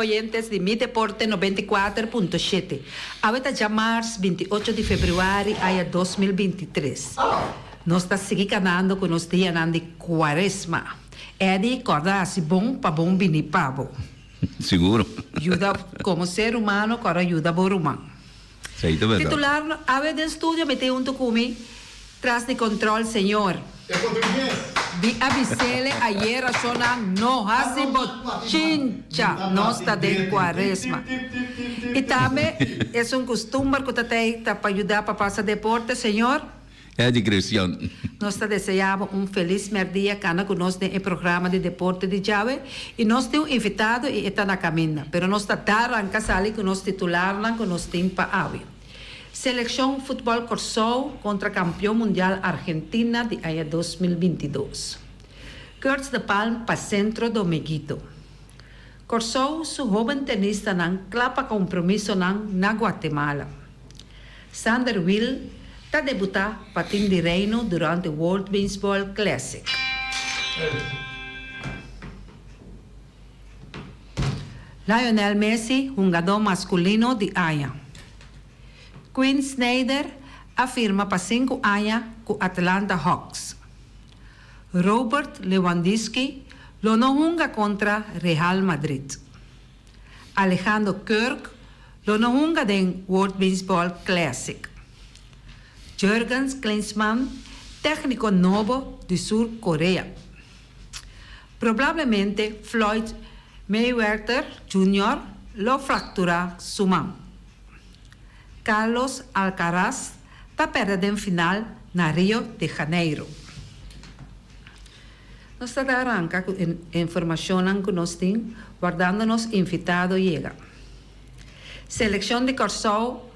oyentes de Mi Deporte 94.7. Ahorita ya março 28 de fevereiro de 2023. Nós estamos seguindo canando com os dias de quaresma. É de acordar-se bom para bom vinir pavo. Seguro. Ajuda como ser humano, para ajuda por humano. Titular, a ver de estudio, me tengo un documento tras de control, señor. Vi avisele ayer a zona no hace bochincha, no está de cuaresma. Y también es un costumbre que te para ayudar para pasar deporte, señor. É de cristiano. Nós desejamos feliz merdia cana que nós temos programa de deporte de Jave e nós temos invitado e está na caminho. Pero nós está arranca sali que nós titular lá que nós temos para ave. Seleção futebol Corsou contra campeão mundial Argentina de 2022. Kurtz de Palm para centro do Meguito. Corsou su jovem tenista nan clapa compromisso na Guatemala. Sander Will está debutar para time de Reino durante o World Baseball Classic. Lionel Messi, jogador masculino de Aya. Quinn Snyder afirma para 5 anos com Atlanta Hawks. Robert Lewandowski lo no junga contra Real Madrid. Alejandro Kirk lo no junga den World Baseball Classic. Jürgen Klinsmann, técnico novo de Sur Coreia. Provavelmente Floyd Mayweather Jr. lo fractura su mão. Carlos Alcaraz está perdendo final na Rio de Janeiro. Nós estamos arranca com informação que nós temos, guardando-nos invitado chega. Seleção de Corsou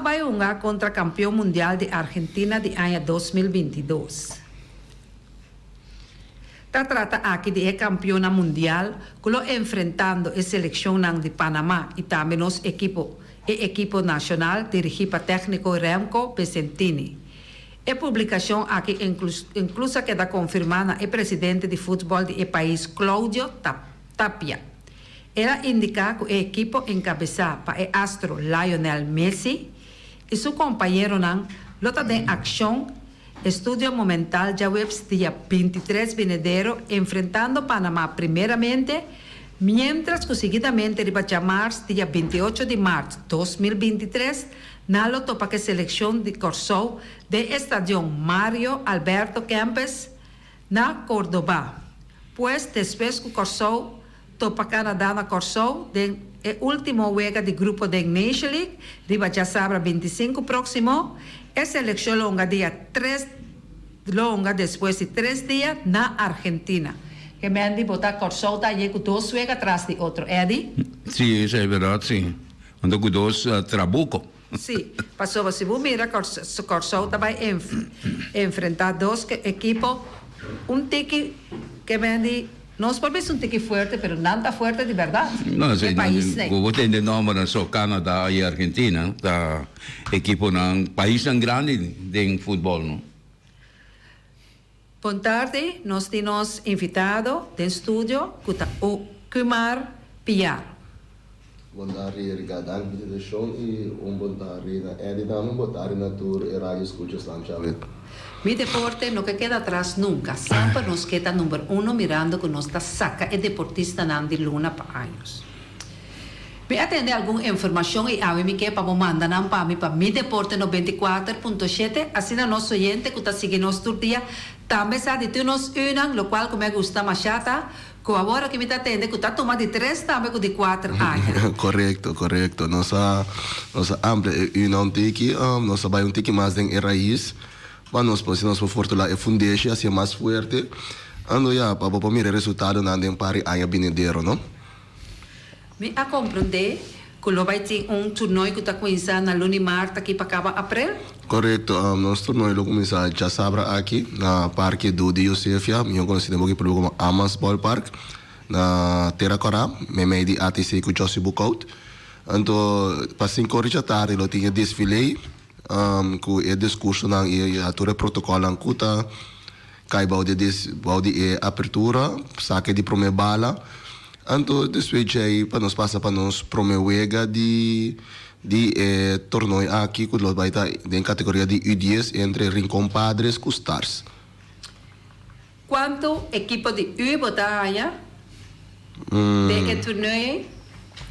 vai jogar contra campeão mundial de Argentina de ano 2022. Trata aqui de campeona mundial que lo enfrentando a seleção de Panamá e também nos equipo nacional dirigido por técnico Remco Vicentini. A publicação aqui incluso queda confirmada o presidente de futebol do país Claudio Tapia. Ela indica que o equipo encabeçado por o astro Lionel Messi e seu companheiro lota de ação estudio momental já webs dia 23 de janeiro enfrentando Panamá primeiramente, mientras que seguidamente riba chamar dia 28 de março 2023 na loto para que seleção de Corsou de Estadio Mario Alberto Kempes na Córdoba. Pues depois que Corsou topa Canadá na Corsou de último juego de grupo de Nation League, riba já sabra 25 próximo, a seleção longa dia 3 longa depois de 3 dias na Argentina. Que me han de botar Corsou está aí com 2 juegos atrás de outro, Eddie? Sí, eso es verdad, sí. Ando con 2 trabuco. Sí, passou se você mira Corsou vai enfrentar 2 equipos, tiki que me han de nós podemos tique fuerte, pero nada fuerte de verdade. No, sí, como tem de nome só Canadá e Argentina, da equipo ng país tan grande de futebol, no? Boa tarde, nós temos invitado de estúdio o Kumar Piar. Boa tarde, Ricardo, de show e boa tarde na Edita, boa tarde na tour e rádio escucha Sanchavet. Mi deporte no que queda atrás nunca, sempre nos queda número 1 mirando que nos saca e deportista Nandi Luna para anos. Me atende alguma informação e a mim que para mandar para mim para Mi Deporte 94.7, assim na nosso oyente que está seguindo nos todo dia, também sabe de nos unam, lo qual que me gusta mais chata, que agora que me atende que está tomando de 3 também que de 4 anos. Correcto. Nossa ampla união tiki, nossa vai tiki mais em raiz. Nós podemos fortalecer a fundação assim mais forte. Ando já para mirar resultado na den pari año vindouro, não? Me a compreender que lo vai ter torneio que está começando na Luni Marta aqui para acabar abril? Correto, nosso torneio começa já sabra aqui na Parque do Diocefia, eu conhecido aqui como Amas Ballpark, na Terra Corá, meio de ATC com Josie Bukout. Então, para 5 horas da tarde, eu tinha desfile, com o discurso na atura protocolo em Kuta, cai balde abertura, saque de primeira bala. Então, depois para nós passa para nós promover de torneio aqui que vai estar em categoria de U10 entre Rincón Padres e Stars. Quanto equipo de U botaia de torneio?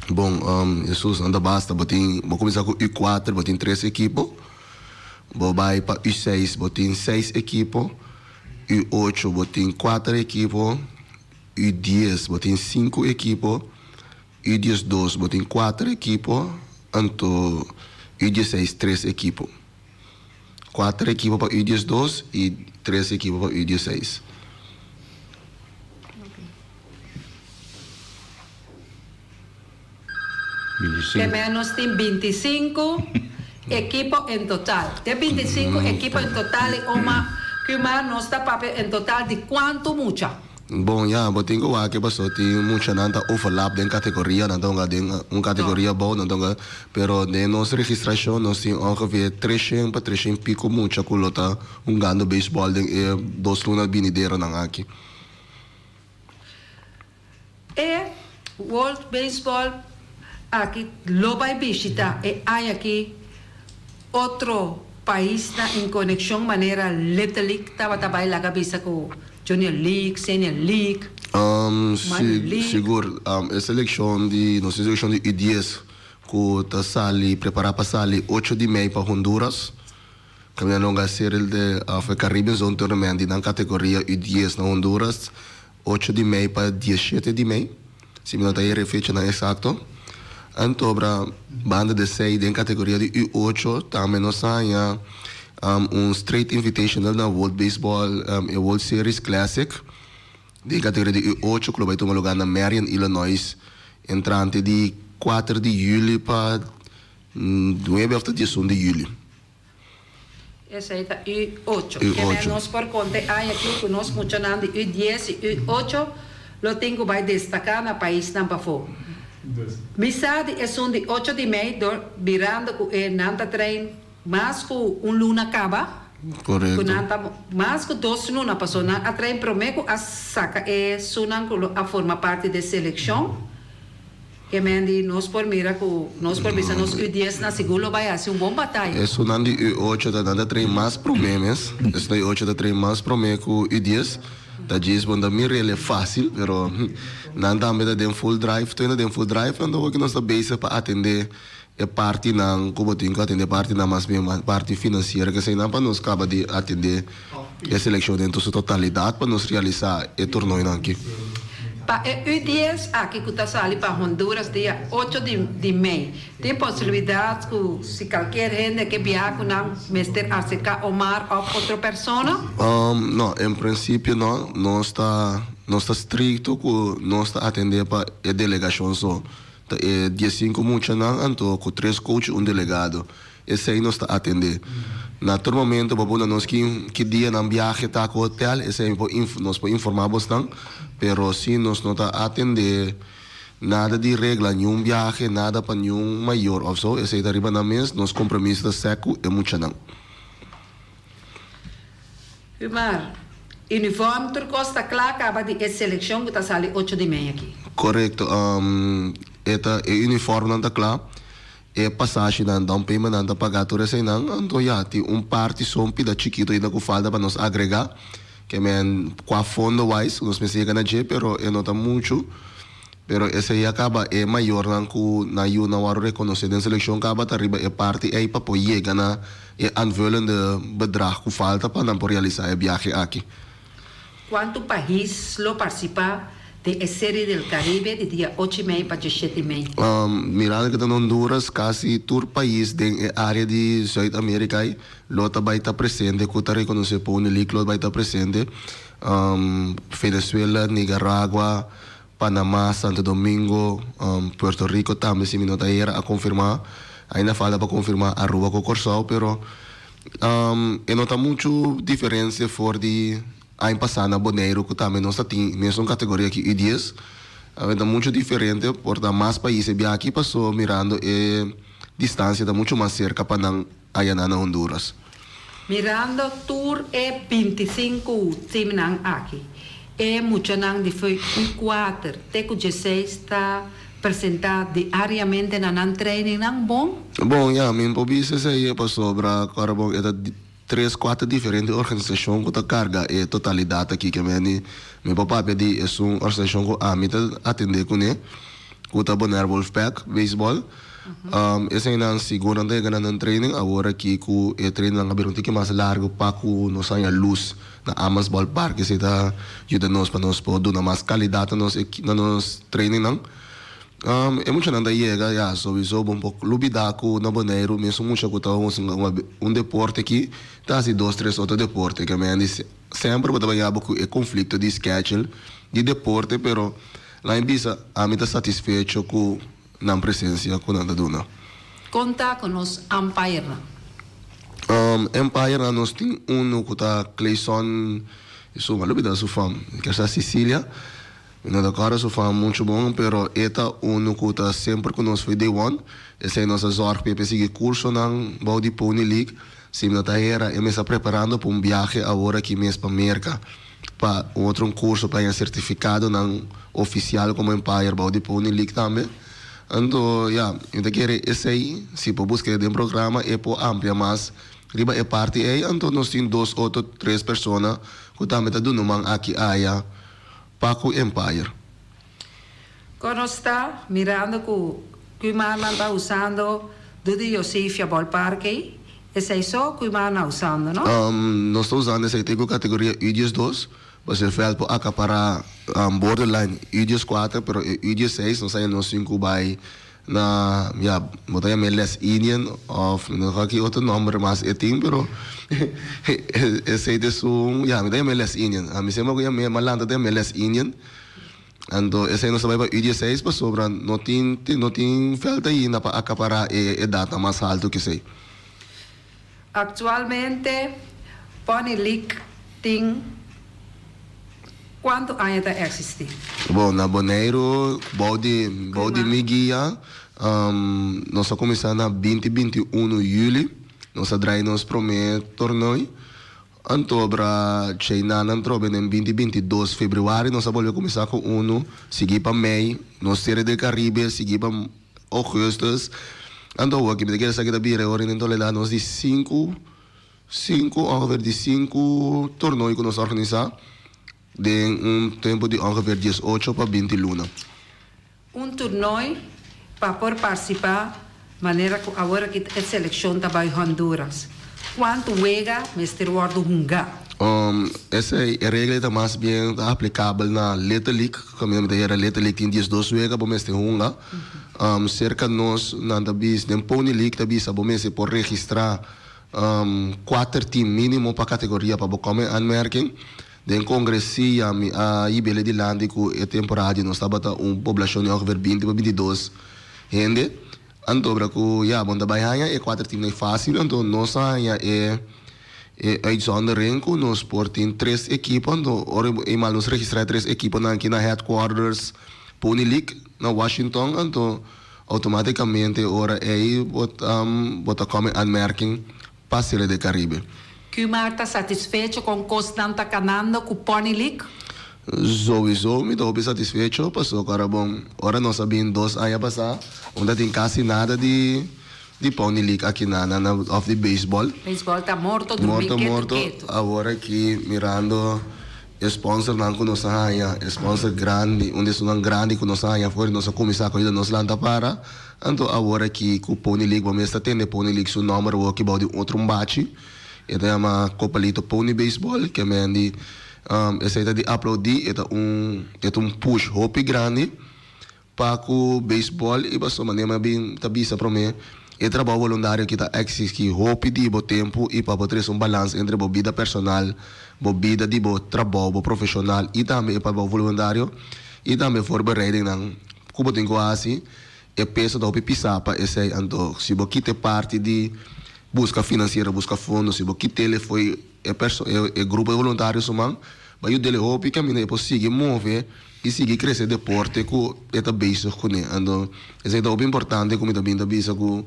Bom, Jesus, não basta, vou começar com U4, botem 3 equipos. Vou vai para U6, botem 6 equipos. U8, botem 4 equipos. U10, botem 5 equipos. U12, botem 4 equipos. Então, U16, 3 equipos. 4 equipos para U12 e 3 equipos para U16. Que menos tem 25 equipos em total. Tem 25 equipos em total e uma nossa papel em total de quanto mucha? Bom, já, mas tem que passou, tem muita nanta overlap de categoria, não uma categoria boa, não pero de nossa registração nós temos ongeveer 300 para 300 pico muita culota gando baseball de 2 lunas binideira nang aqui. E World Baseball aqui lo vai visitar e há aqui outro país na em conexão maneira Little League estava trabalhando lá cabeça com Junior League, Senior League. Seguro, a seleção de nossa seleção de U10 que está sali preparar para sali 8 de maio para Honduras. Caminhando a série de Caribbean Zone Tournament na categoria U10 na Honduras, 8 de maio para 17 de maio. Se me não está aí fecha na exato. Então, banda de 6 em categoria de U8, também nós temos straight invitational na World Baseball e World Series Classic. De categoria de U8, que vai tomar lugar na Marion, Illinois, entrante de 4 de julho para 9 ou 10 de julho. Essa é a U8. Que nós por conta, há aqui que nós funcionamos de U10 e U8, lo tenho vai destacar no país Nampafo. Misade é de 8 de maio, virando com o Nanta Train, mas com luna acaba. Correto. Mas com 2 lunas passou na a Train prometo a saca é sunan a forma parte da seleção. Que mendi nós por mira com nós por bisa nós U10 na seguro vai ser bom batalha. É sunan de U8 da Nanta Train mais problemas. Esse de U8 da Train mais prometo com U10. Da diz bom mira ele é fácil, pero nanda me da full drive, tu ainda tem full drive, então que nós está base para atender a parte não, como tem que atender parte não, mas bem parte financeira que sei não para nós acaba de atender a seleção dentro sua totalidade para nós realizar o torneio aqui. Para o U10 aqui que está saindo para Honduras dia 8 de maio, tem possibilidade que se qualquer gente que viaja com Mr. Arceca Omar ou outra pessoa? Não, em princípio não está estricto que nós está atender para a delegação só. Dia 5 muito não, então com 3 coaches delegado. Esse aí nós está atender. Naturalmente, vamos nós que dia não viaje tá com hotel, esse aí nós podemos informar bastante, pero se nós não está atender nada de regra, nenhum viaje, nada para nenhum maior, ou só, esse aí está arriba na mesa, nós compromisso seco é muito não. Umar, uniforme turco está claro, acaba de seleção que está saindo 8 de maio aqui. Correto, é uniforme não está claro. E passagem não down payment não está pagar tudo isso não, então já tem parte só pida chiquito ainda que falta para nós agregar, que men com a fundo wise nós pensamos na G, pero não está muito, pero esse aí acaba é maior não que na eu não hora reconhecer na seleção acaba tá arriba é parte aí para poder ganhar é aanvullende bedrag que falta para não realizar a viagem aqui. Quanto país lo participa de série do Caribe de dia 8 de maio para 17 de maio? Mirando que em Honduras, quase todo o país da área de Sul-América, lota vai estar presente, que está reconhecido por Unilic, vai estar presente. Venezuela, Nicaragua, Panamá, Santo Domingo, Puerto Rico também, se me nota a confirmar. Ainda falta para confirmar Aruba com Corsau, pero eu nota muito diferença fora de ano passado na Bonaire, que também nós temos mesmo categoria aqui U10, é muito diferente, porque mais países aqui passou mirando a distância está muito mais cerca para não aí na Honduras. Mirando tour é 25 times aqui. E muito nang di foi Q4, teco 16 está apresentado diariamente na training nang bom? Bom, ja, min pobisa sa iya pa sobra karabong eta 3-4 diferentes organizações que carga e totalidade aqui que meu papá pedi é uma organização que a mim atender com né que tá bonar Wolfpack baseball esse ainda é seguro ande ganhando training agora aqui que é treino na abertura que mais largo para que nós tenha luz na Amas Ball Park que está ajuda nós para nós poder dar mais qualidade na nos training não é muito nada chega já sowieso um pouco lubidaco na Bonaire mesmo muito que tá deporte aqui tá assim 2-3 outros deportes que me diz sempre vou trabalhar com o conflito de schedule de deporte pero lá em Bisa a mim tá satisfeito com na presença com nada duna Conta com os Empire. Empire nós tem que tá Clayson isso uma lubida sua fam que é a Sicília não da cara sua fam muito bom pero eta que tá sempre conosco foi day one esse é nossa zorg para seguir curso na Body Pony League sim na era e me está preparando para viagem agora aqui mesmo para América para outro curso para certificado na oficial como Empire Body Pony League também. Então, eu quero esse aí, se for buscar de programa, é por amplia mais. Riba é parte aí, então nós temos 2 ou 3 pessoas que também estão dando uma aqui aí para o Empire. Quando está mirando que o mana está usando do Josefia Ball Park, esse é só que o mana usando, não? Nós estamos usando essa categoria U12, você faz para acaparar borderline U14, pero U16 nós saímos 5 by na botei MLS Indian of não aqui outro nome mas é tem pero esse é me dá MLS Indian a mim sempre que me malanda de MLS Indian então esse não sabe para U16 para sobra não tem falta aí na para acaparar e data mais alto que sei. Atualmente Pony League tem quanto ainda existe? Bom, na Bonaire, Bode Miguia, nós começamos na 20-21 de julho, nós traímos nosso primeiro torneio, então para China, em 20-22 de fevereiro, nós vamos começar com seguir para Mei, nós série de Caribe, seguir para Augustus, então aqui me quer saber da bira, então nós de 5 torneios que nós organizamos, de tempo de ongeveer 18 para 20 lunas. Torneio para poder participar, maneira que agora que a seleção está em Honduras. Quanto juega, Mr. Wardo Hunga? Essa regra está mais bem aplicável na Little League, como eu me era Little League tem 12 juega para Mr. Hunga. Cerca nós na bis, na Pony League também sabemos por registrar 4 times mínimo para categoria para comer anmerking. Den congressia a ibele di landi ku e temporada nós estava população de ongeveer 20 para 22 gente antobra ku bom da baia e 4 times fácil então nós é uitzondering ku nós portem 3 equipes então ora eenmaal nós registrar 3 equipes aqui na headquarters Pony League na Washington então automaticamente ora bota como aanmerking passere de Caribe. Que o Mar está satisfeito com o constante ganhando com o Pony League? Sowieso, me estou bem satisfeito, passou, cara, bom. Ora, nós sabemos 2 anos passar, onde tem quase nada de Pony League aqui na of the baseball. Baseball está morto, dormindo morto. Agora aqui, mirando, sponsor não conosco, sponsor grande, onde são grande conosco, fora nós começar com ele, nós lá para. Então, agora aqui, com o Pony League, vamos estar tendo Pony League, seu número, que vai de outro bate. Ito é uma Copa Lito Pony Baseball que me andi essa é de upload é push hope grande para o baseball e basta maneira bem tabisa para mim é trabalho voluntário que está existe hope de bo tempo e para ter balance entre a vida personal a vida de bo trabalho profissional e também para o voluntário e também voorbereiding nan como tem quase é peso da hope pisar para esse então se bo quite parte de busca financeira, busca fundos, se você tele foi grupo de voluntários humano, mas eu dele hope que a minha é seguir mover e seguir crescer deporte com esta base com ele. Então, isso é muito importante como também da base com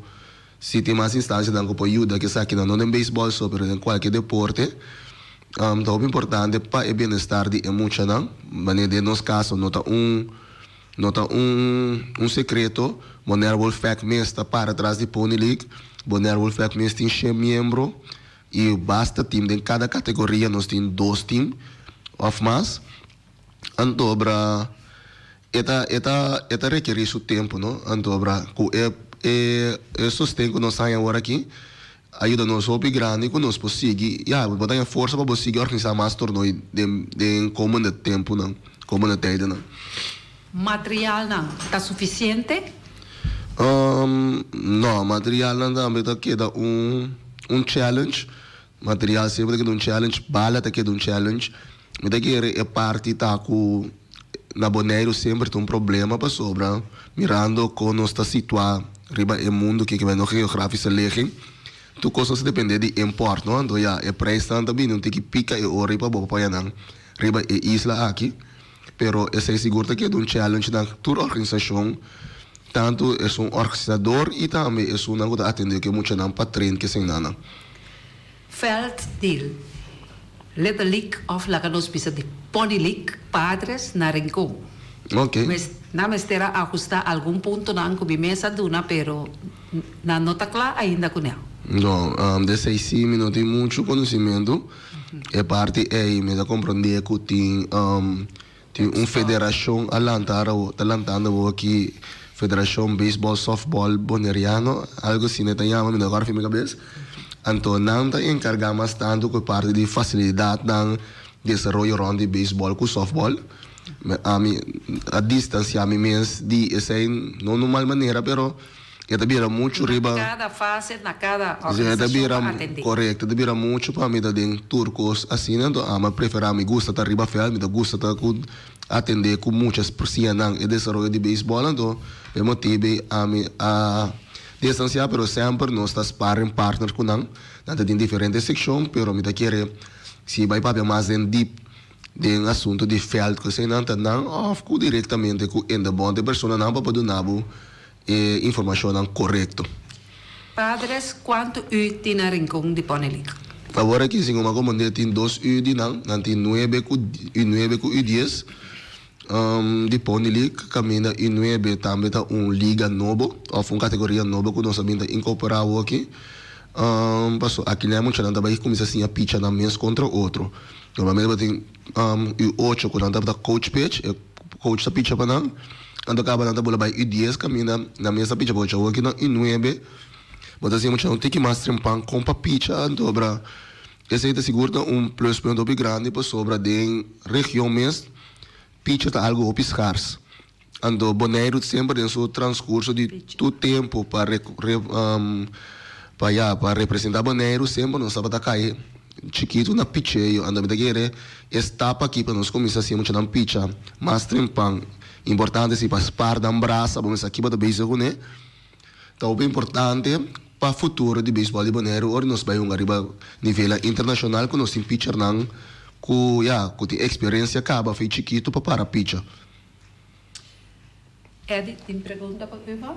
se tem mais instâncias dan ko po ayuda que sa akin não em baseball so pero em qualquer deporte Então, importante para o bem-estar de muita não, mas de nosso caso nota um secreto, Bonner Wolfpack está para trás de Pony League, Bonner Wolfpack tem 100 membros e basta time em cada categoria nós temos 2 times of mais, então eta requer seu tempo, não? Então sustento que nós saímos agora aqui ajuda nós a grande que nós conseguir, botar força para conseguir organizar mais torneios de comum tempo, não, comum tijd, não. Material não está suficiente? Não, material não também queda challenge. Material sempre queda challenge, bala queda challenge. Me daqui é parte com na Bonaire sempre tem problema para sobra. Mirando como nós está situado riba o mundo que vai no geográfico legem. Tu coisas depende de import, não? Então é preço também não tem que pica e ori para boa não. Riba é isla aqui. Pero esse é seguro que é challenge na toda organização. Tanto é organizador e também é que atender que muita não para treino que sem nada. Velddeal. Little League of la que nos pisa de Pony League Padres na Rincón. Ok. Mas não espera ajustar algum ponto na mesa duna, pero na nota clara ainda com ela. Não, de 6 não tem muito conhecimento. É parte aí, me dá compreender que tem uma federação alantando aqui, Federação Baseball Softball Boneriano, algo assim, né? Tem me dá agora na cabeça. Então, não está encarregado mais tanto com parte de facilidade no desenvolvimento de beisebol com softball. A distância, não de uma maneira, pero também muito riba. Cada fase, na cada organização atender. Correto, também muito para mim de turcos assim, então a preferir me gusta estar riba fel, me gusta estar atender com muitas pessoas e desenvolvimento de beisebol, então eu motive a distância, pero sempre nós estamos sparring partner com nós, em diferentes secções, pero me querer se vai para mais em deep de assunto de feld que se não ou diretamente com ainda bom de pessoa não para poder dar informação correta. Padres, quanto tem na Rincón de Pony League? Agora aqui sim uma comandante tem 2 de não tem 9 com 10 de Pony League caminha e 9 também tá liga novo ou categoria nova que nós sabemos incorporar aqui. Passou aqui não é muito nada vai começar assim a pitch na mês contra outro. Normalmente tem o 8 quando anda coach pitch, coach da pitch para não. Ando acaba anda bola vai 10 caminha na mesa pitch para o aqui não e 9. Mas assim muito não tem que mais trempar com para pitch ando bra. Esse aí segura plus ponto bem grande para sobra de região mês. Pitch está algo scarce. Ando Bonaire sempre em seu transcurso de todo tempo para representar Bonaire sempre não sabe da cair chiquito na pitcheio anda me querer estapa aqui para nós começar assim muito na pitcha mas trempang importante se para par da braça vamos aqui para beisebol né então bem importante para futuro de beisebol de Bonaire ou nós vai arriba nível internacional com nós tem pitcher não com tem experiência acaba foi chiquito para pitcha. Eddie, tem pergunta para Ivan?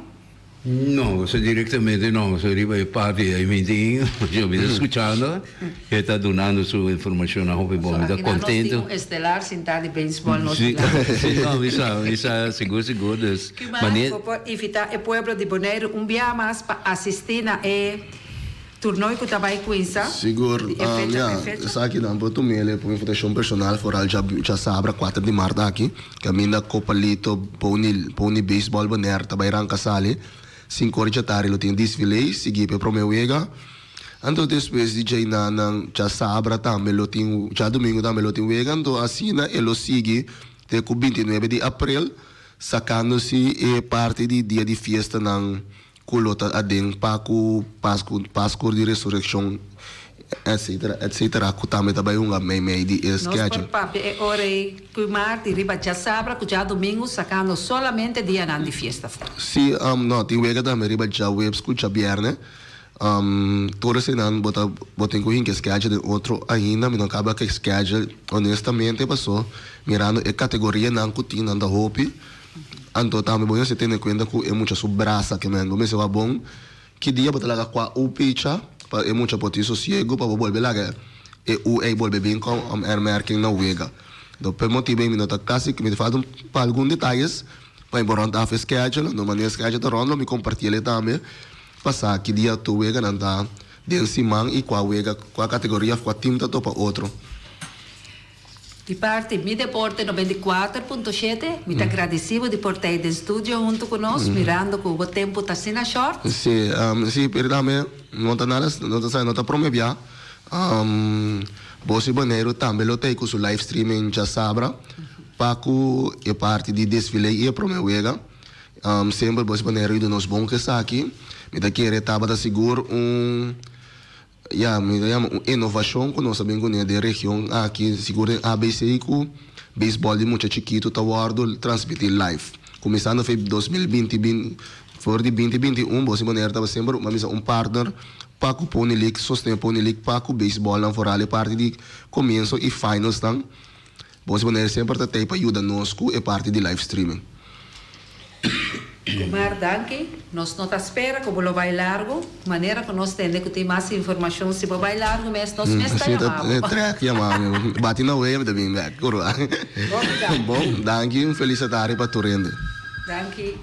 No, directamente no, arriba e parte ai mentinho, eu me escuchando, e está donando sua informação a Hope Bom, está contente. Nós estelar sentar de beisebol no sim, não, isso seguro, que mais para evitar o povo de Bonaire dia mais para assistir na torneio que trabalha com isso. Seguro, essa aqui não, boto mele por informação personal, foral já sabe 4 de março aqui, caminha Copa Lito, Pony Baseball Bonaire, trabalhando casale. 5 horas da tarde, eu tenho desfile, segui para o meu ega. Então, depois, DJ já sabe também, já domingo também, eu tenho ega. Então, assim, ele segue até o 29 de abril, sacando-se parte do dia de festa na culota adem Páscoa de ressurreição, etc. Que também vai meio de sketch. Nós, papi, é hora que Marti, riba já sabe que já domingo, sacando solamente dia de festa. Sim, não, tem wega também, riba já web escuta viernes. Toda semana, botem com que sketch de outro ainda, mas não acaba que sketch, honestamente, passou, mirando a categoria não que tinha na Hope. Então, também, bom, você tem em conta que é muita sobraça, que mesmo, mas é bom, que dia, botar lá com o picha, é muito potencial sossego para volver lá e u ei volve bem com aanmerking na wega. Do per motivo mi nota casi que me faltam para alguns detalhes para embora a schedule, no maneira schedule da rondo me compartilha também. Passar que dia tu wega nanda den simang e qual wega qual categoria qual time tá topa outro. Di parte Mi Deporte 94.7, mi agradecido de por ter em estúdio junto conosco, mirando que o tempo está sendo short. Sì, sì, per me non sta nada, non sta nota promevia. Bossi Boneiro também lo tem su live streaming já sabra. Paco é parte de desfile e promevega. Sempre Bossi Boneiro do nos bom que está aqui. Me dá que estava da seguro me dá uma inovação que nós sabemos que da região aqui seguro ABC e com beisebol de muito chiquito tá guardo transmitir live. Começando foi 2020 for de 2021 Bossi Boneiro estava sempre uma partner Paco Pony League, sostém Pony League, Paco Baseball, na forale parte de começo e finals, então, Bossi Boneiro sempre está para ajudar nós e parte de live streaming. Kumar, danke. Nós não espera que o vai largo, maneira que nós temos que ter mais informação se o vai largo, mas nós mesmo está chamando. Track, chamando. Bati na web também, né? Bom, danke, um felicidade para tu rende. Danke.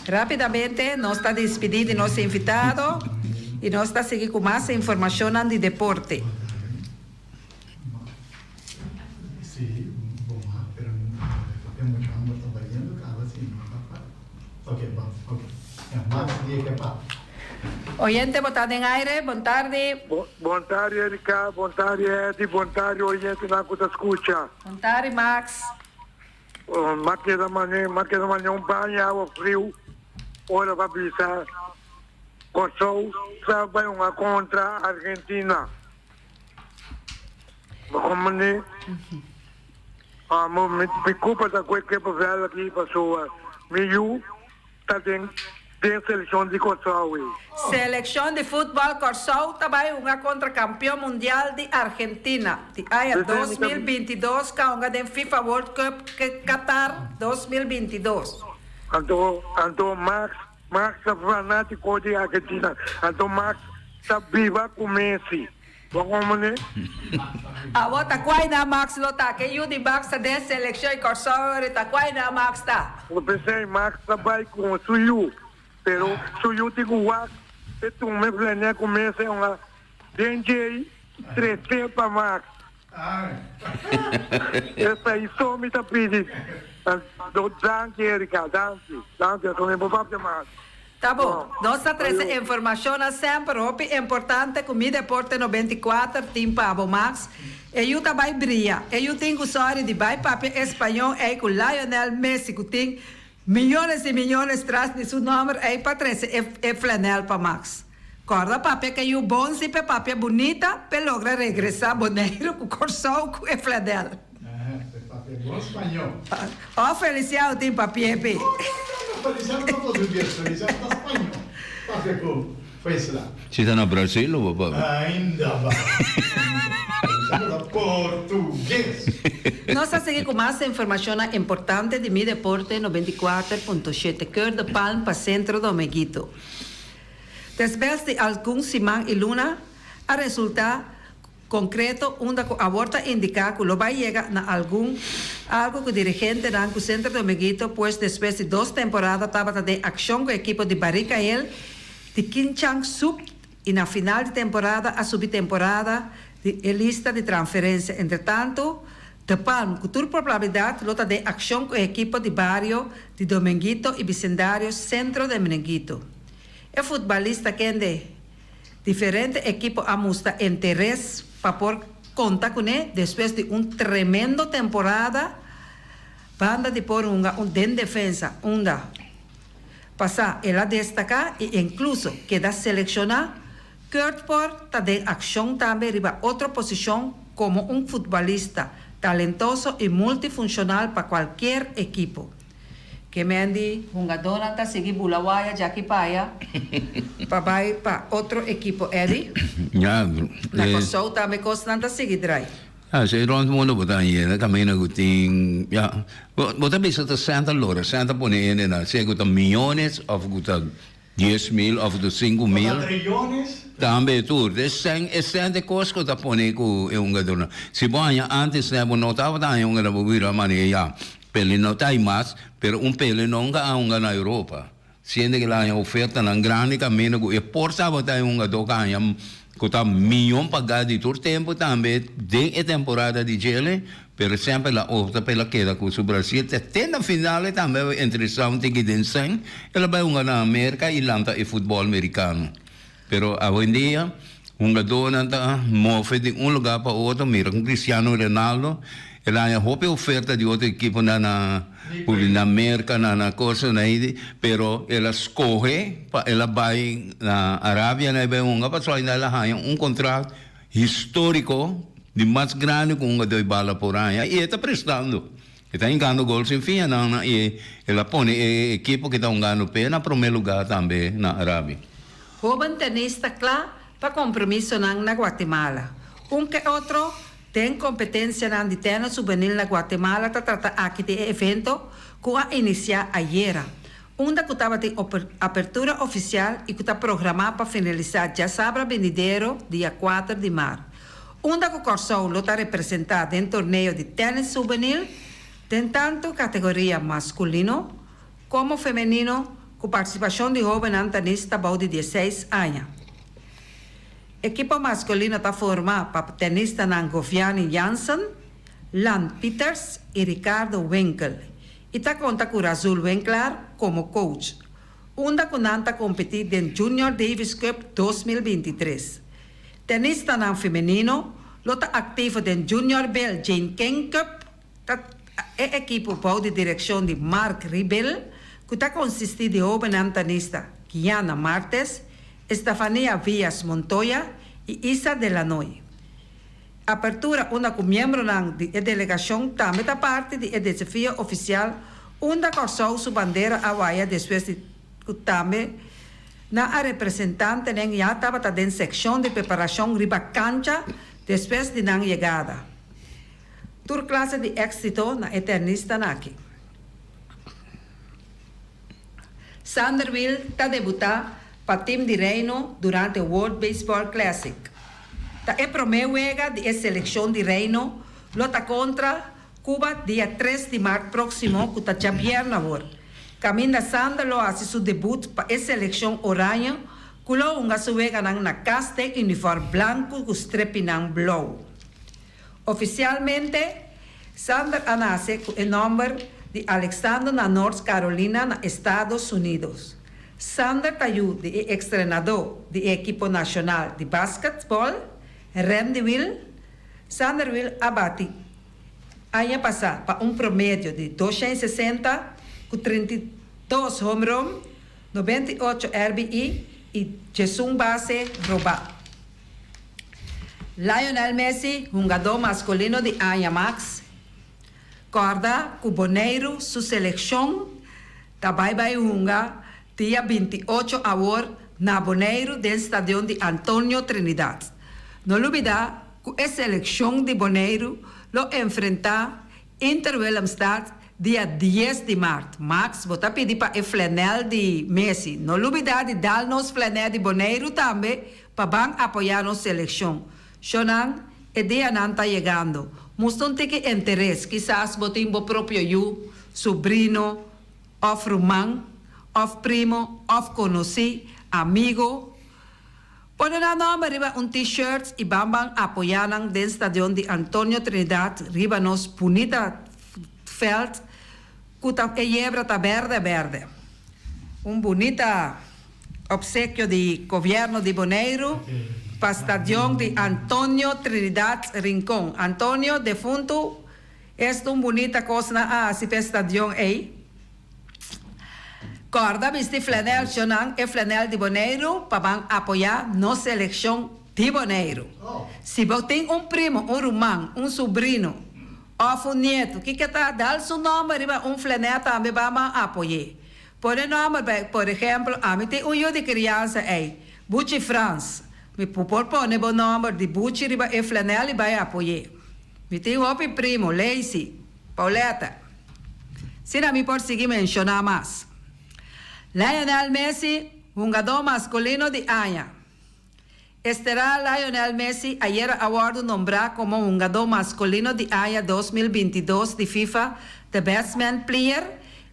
Rapidamente, nós está despedindo de nosso invitado e nós está seguindo com mais informação de deporte. Sì, però abbiamo trabalhando, cara, assim, ok, bom, ok. Max, dia que pá. Oyente, boa tarde em aire, boa tarde. Boa tarde, Erika, boa tarde, Edi, boa tarde, oyente na que escuta. Boa tarde, Max. Marque da manhã, banho, água frio, hora para pisar. Kosovo trabalha uma contra a Argentina. Como ne? Me culpa da coisa que passou aqui, pessoa. Meio, tá tem seleção de Kosovo. Seleção de futebol Kosovo também uma contra campeão mundial de Argentina. De AIA 2022, que é da FIFA World Cup Qatar 2022. Então Max é fanático de Argentina. Então Max está viva com Messi. Como ne? A outra qual na Max lota que eu de Max da seleção de Kosovo, tá qual na Max tá? Eu pensei Max trabalha com o Suyu. Pero Suyu tem o Max, e tu me planeia com Messi uma DJ 3 para Max. Essa aí só me está pedindo. Danke, Erika, danke, eu não vou fazer mais. Tá bom, nossa traz informação sempre importante com Mi Deporte 94, tem Pabo Max. E eu também brilha. E eu tenho sorte de vai papel espanhol e com Lionel Messi, que tem milhões e milhões atrás de seu nome, e para trazer é flanel para Max. Corda papel que eu bom se papel bonita, para lograr regressar boneiro com corção com é flanel. Papel bom espanhol. Ó, Feliciano tem papel, P. Feliciano não português, Feliciano está espanhol. Papel bom, foi isso lá. Você está no Brasil ou papá? Ainda vai. Feliciano português. Nós a seguir com mais informação importante de Mi Deporte 94.7, cor de Palm para centro do Meguito. Después de alguns semanas e luna, a resultar concreto, onde a volta indica que vai chegar a algo que o dirigente do centro do Meguito, pois depois de 2 temporadas estava de ação com o equipo de Baricael, de Quinchang Sub, e na final de temporada, a subtemporada, de lista de transferência. Entretanto, de Palm, com toda probabilidade, lota de ação com o equipo de barrio de Dominguito e Bicendário, centro de Meneguito. O futebolista que de diferentes equipos a mostrar interesse para por conta com ele, depois de tremendo temporada, banda de por de defesa, passar ela destacar e incluso queda selecionar, Kurt por está de ação também riba outra posição como futebolista talentoso e multifuncional para qualquer equipo. Que mendi jogador está seguir Bulawaia, Jackie Paia, para outro equipo, Eddie. Na Kosovo também constante seguir drai. Se rond mundo botar aí, caminho que tem, botar bisa ta Santa Laura, Santa Pone na, se que milhões of guta 10.000 of de 5.000. Trillones. Também tudo. Esse de coisa que tá pondo com um gadona. Se banha antes né, não tava da um gadona vira maneira. Pele não tá mais, pero pele não há na Europa. Sendo que lá a oferta na grande caminho e portava tá gadona que tá milhão pagado de todo tempo também de temporada de gelo. Per esempio la opta per la queda con su Brasil te na finale também interessante que densen ela vai na América e lanta e futebol americano. Pero hoje em dia, dona está move de lugar para outro, mira, com Cristiano Ronaldo, ela a roupa oferta de outra equipe na América, na coisa, pero ela escolhe, ela vai na Arábia, vai para só ela ganha contrato histórico de mais grande com dois balas por ano, e está prestando. Está ganhando gols em fim, e ela põe a equipe que está ganhando pena para o primeiro lugar também na Arábia. Joven tenista claro para compromiso na Guatemala. Que outro tem competência na de tênis juvenil na Guatemala para tratar aqui de evento que a iniciar ayer. Da que estava de abertura oficial e que está programado para finalizar já sábado venidero, dia 4 de março. Da que o Corsão está representado em torneio de tênis juvenil, tem tanto categoria masculino como feminino, com participação de jovens tenistas de 16 anos. Equipe masculina está formada por tenistas Goviani Janssen, Lan Peters e Ricardo Winkel. E está conta com Razul Winkler como coach. Da que está competir no Junior Davis Cup 2023. Tenista feminino, está ativo no Junior Bell Jane King Cup, é equipe de direção de Mark Ribel, que está consistido de jovem tenista Kiana Martes, Estefania Villas Montoya e Isa Delanoy. Apertura com membro da delegação também está parte do desafio oficial, onde cortou sua bandeira hawaia depois de também na representante já estava na secção de preparação riba cancha depois de na chegada. Tur classe de éxito na eternista aqui. Sanderville está debutando para o time de Reino durante o World Baseball Classic. É primeira de seleção de Reino, luta contra Cuba dia 3 de março próximo, que está Javier Navor. Caminda Sander lo hace seu debut para a seleção oranha, que lo unga suega na caste uniforme branco com strepinang blue. Oficialmente, Sander nasce com o nome de Alexander na North Carolina, na Estados Unidos. Sander Tayu, de ex-treinador do equipo nacional de basquetebol, Rendeville, Sanderville abate ano passado para promédio de 260, com 32 home run, 98 RBI e 11 base roubado. Lionel Messi, jogador masculino de Ajax, corda com Boneiro, sua seleção, também vai jogar dia 28 de agosto na Boneiro, do estádio de Antônio Trinidad. Não olvidar que a seleção de Boneiro lo enfrenta Inter Willemstad dia 10 de março. Max, vou pedir para o flanel de Messi. Não olvidar de dar-nos flanel de Boneiro também para apoiar nossa seleção. Xonan, o dia não está chegando. Mostram ter que interesse, quizás botem o próprio eu, sobrinho, of irmão, of primo, of conhecido, amigo. Podem dar nome, riba t-shirt e bambang apoiaram do estádio de Antônio Trinidad, riba nos bonita feld, que a yebra está verde. Bonita obsequio de governo de Boneiro, para o estádio de Antônio Trinidad Rincón. Antônio, defunto, é bonita coisa na estádio aí. Corda, viste flanel, Xonan, e flanel de Boneiro, para apoiar nossa seleção de Boneiro. Se você tem primo, irmão, sobrinho, ou neto, que está dando seu nome, flanel também para apoiar. Por exemplo, a mim tem de criança aí, Bucci France. Me propõe o nome de Bucci e flanel e vai apoiar. Me tem primo, Lacey, Pauleta. Se não me pode seguir mencionar mais. Lionel Messi, Jugador masculino de año. Estará Lionel Messi ayer award nombrado como jugador masculino de año 2022 de FIFA, The Best Man Player,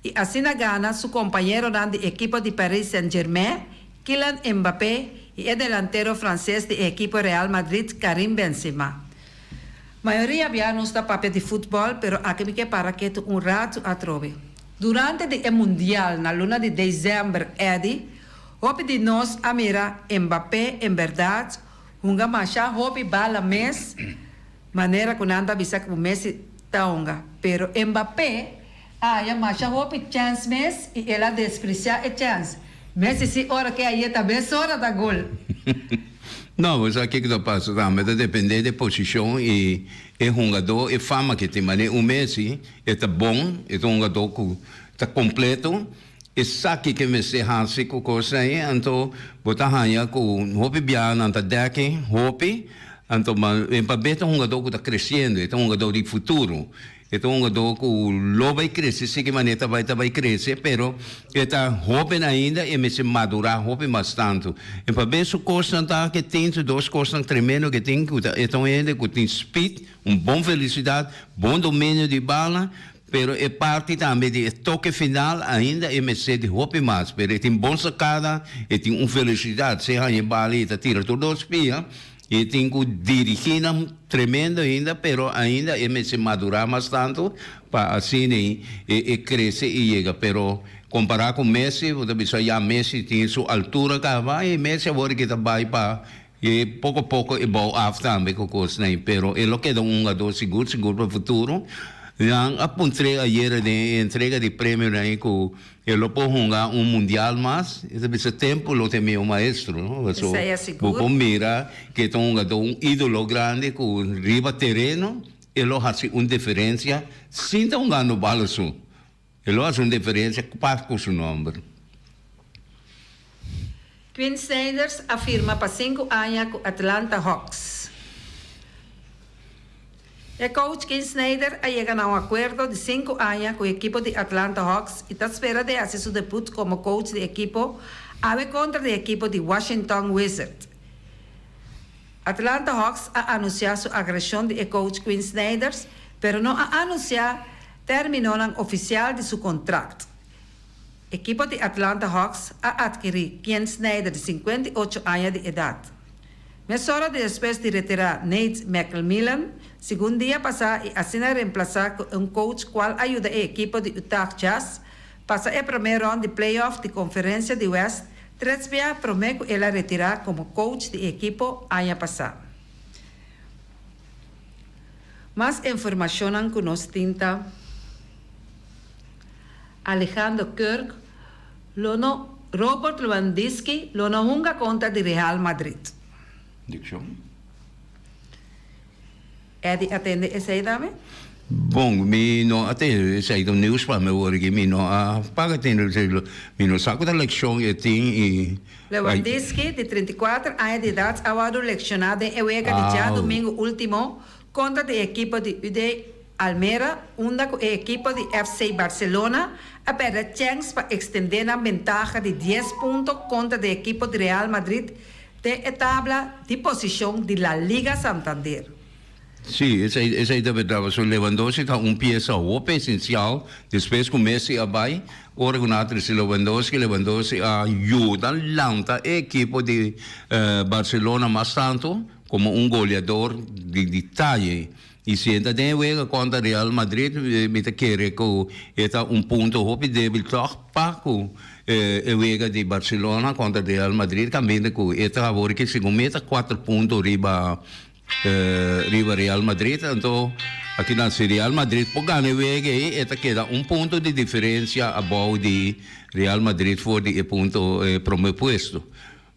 y así gana su compañero de equipo de Paris Saint-Germain, Kylian Mbappé, y el delantero francés de equipo Real Madrid, Karim Benzema. Maioria já não está papel de futebol, pero aqui me para que um rato atrove. Durante o Mundial, na luna de dezembro, hope de nós a mira Mbappé, em verdade, macha hope bala mês, maneira que anda bisa que o Messi taonga. Pero Mbappé, já macha hope chance mês e ela desprecia a chance. Messi se hora que aí também hora da gol. Não, mas aqui que passa também depende da posição e jogador e fama que tem, mas o Messi é bom, é jogador que está completo, e sabe que Messi hansi com coisa aí, então botar hanha com hope bian anta daqui, hope, então mas Mbappé é jogador que está crescendo, é jogador de futuro. Então um jogador que logo vai crescer, sei que maneira vai crescer, pero está jovem ainda e me se madurar jovem bastante. E para ver se coisa que tem duas coisas tremendas que tem, então ainda que tem speed, bom velocidade, bom domínio de bala, pero é parte também de toque final ainda e me se de jovem mais, pero tem bom sacada, e tem velocidade, se a bala e tira todos os pés. E tem que dirigir tremendo ainda, pero ainda é se madurar bastante para assim e crescer e chega. Pero comparar com Messi, você pensa já Messi tem sua altura cá vai e Messi agora que vai para e pouco a pouco é bom também com coisa né. Pero ele quer jogador seguro para o futuro. Yang apuntei ayer de entrega de prêmio né que ele pode jogar mundial mas esse tempo lo tem meu maestro, não? Isso aí é seguro. Vou mira que tem ídolo grande com riba terreno, ele faz uma diferença, sem ter ganho balaço. Ele faz uma diferença com seu nome. Quinn Snyder afirma para 5 anos com Atlanta Hawks. O coach Quinn Snyder ha llegado a acordo de 5 anos com o equipo de Atlanta Hawks e está espera de fazer seu debut como coach de equipo contra o equipo de Washington Wizards. Atlanta Hawks ha anunciado sua agressão de coach Quinn Snyder, pero não ha anunciado término oficial de seu contrato. O equipo de Atlanta Hawks ha adquirido Quinn Snyder de 58 anos de idade. Meia hora depois de retirar Nate McMillan, segundo dia passado, e assim reemplazar um coach qual ajuda a equipe de Utah Jazz, passa a primeira round de playoff de Conferência de West, 3 dias promete ela retirar como coach de equipe ano passado. Mais informação que nós tinta Alejandro Kirk, Robert Lewandowski, não junga contra de Real Madrid. Diction. Eddie atende essa aí também? Bom, mi no até sai do news para me hoje mi no paga tem mi no saco da eleição e tem Lewandowski de 34 anos de idade award selecionado em Uega de já domingo último contra a equipe de UD Almera, onde com a equipe de FC Barcelona a perder chance para estender a vantagem de 10 pontos contra a equipe de Real Madrid de tabla de posição de la Liga Santander. Sim, essa é a verdade. O Lewandowski está peça essencial. Depois que o Messi vai, ora com Lewandowski ajuda a equipe de Barcelona mais tanto como goleador de detalhe. E se ainda tem a contra Real Madrid, me quer que está ponto hope débil para o de Barcelona contra Real Madrid, também que está agora que segundo meta 4 pontos riba Real Madrid, então aqui na Real Madrid por ganhar o eta queda ponto de diferença abaixo de Real Madrid for de ponto primeiro puesto.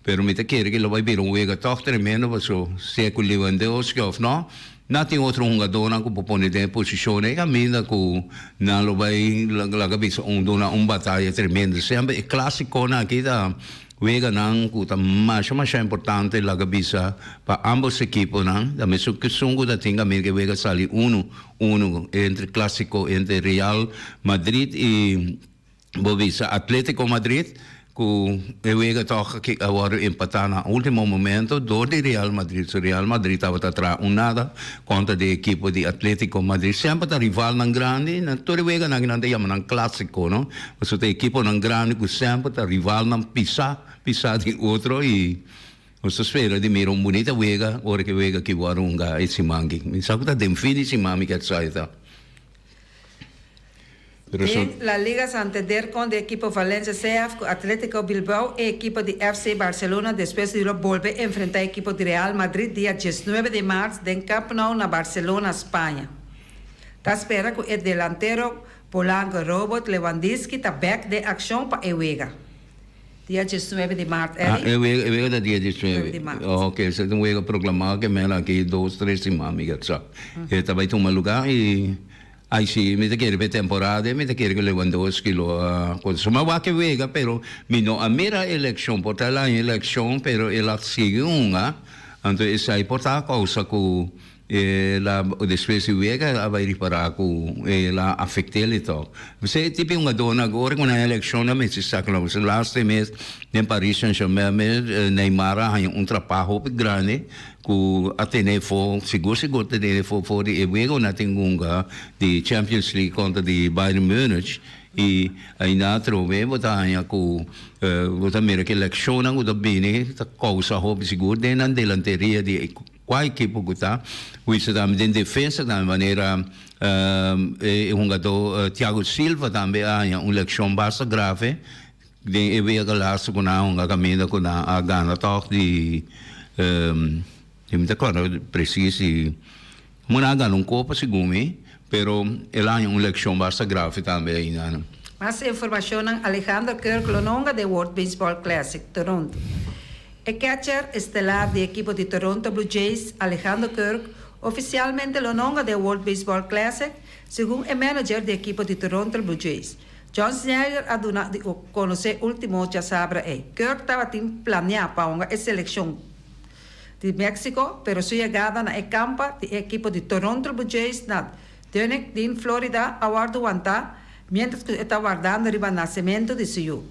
Pero me quer que ele vai vir toch tremendo, se com Lewandowski ou não. Não tem outro jogador que pode pôr em posição e caminha que não vai lá cabeça batalha tremenda. Sempre é clássico aqui da Vega não que mais importante lá cabeça para ambos equipos não. Da mesma que sungo da tinga que Vega sali uno entre clássico entre Real Madrid e Bovisa Atlético Madrid que juega toca que agora empatar no último momento do de Real Madrid. So Real Madrid estava atrás nada contra de equipo de Atlético Madrid. Sempre tá rival nan grande, na todo juega nan de chama nan clássico, no? Mas o equipo nan grande que sempre tá rival nan pisa de outro e você espera de mira bonita juega, ora que juega que warunga esse mangi. Me sabe tá dem fini esse mami que saita. La Liga Santander con el equipo Valencia CF, Atlético Bilbao y equipo de FC Barcelona después de volver a enfrentar el equipo de Real Madrid día 19 de marzo en Camp Nou na Barcelona, España. Ta espera que el delantero polaco Robert Lewandowski está back de acción para el juega. Día 19 de marzo. El juega da dia 19 de marzo. Ok, você tem um juega proclamado que me aqui 2, 3 semanas, sabe? Ele vai tomar lugar e aí sim, me te quer ver temporada, me te quer que Lewandowski lo consuma va que juega, pero mi no a mira eleição, porta lá em eleição, pero ela sigue uma, então isso aí porta causa que la depois de juega vai reparar que ela afeta ele então. Você tipo uma dona agora com a eleição na mês sabe lá, você last mês em Paris Saint-Germain, Neymar tem trabalho grande que até for seguro de for de juego na tingunga de Champions League contra de Bayern Munich e ainda trove botanya ku botamira que eleição não do bem tá causa hope seguro de na delanteria de qual equipe que está, isso também em defesa da maneira jogador Thiago Silva também há uma eleição bastante grave de ver que lá se com a caminho com a gana toque de me claro preciso uma gana copa segundo pero ele há uma eleição bastante grave também ainda. Más información en Alejandro Kirk Lononga de World Baseball Classic, Toronto. El catcher estelar del equipo de Toronto Blue Jays, Alejandro Kirk, oficialmente Lononga de World Baseball Classic, según el manager del equipo de Toronto Blue Jays. John Schneider ha donado a conocer último ya sabrá. Kirk estaba planeado para una selección de México, pero su llegada en el campo del equipo de Toronto Blue Jays en Florida aguardó mientras que está guardando el nacimiento de su hijo.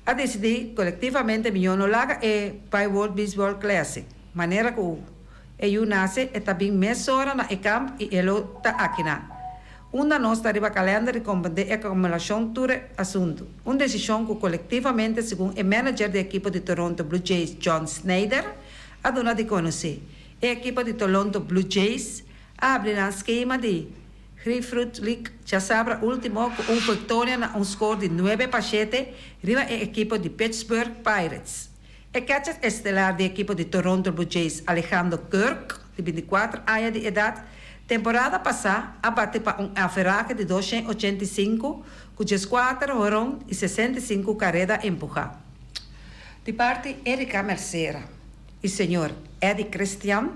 Ha decidido colectivamente millones laga para el World Baseball Classic. Manera que ellos nace está bien mes horas en el campo y él está aquí. Una noche arriba calendario y comprender la acumulación de asunto. Una decisión que colectivamente, según el manager del equipo de Toronto Blue Jays, John Schneider, ha donado a conocer. El equipo de Toronto Blue Jays abre un esquema de Grapefruit League ya sabrá último con victoria en un score de 9 para 7 arriba el equipo de Pittsburgh Pirates. El catcher estelar del equipo de Toronto Blue Jays, Alejandro Kirk, de 24 años de edad, temporada pasada abate para un aferraje de 285, cuyos 4 jorón y 65 carreras empujadas. De parte Erika Mercera y señor Eddie Christian,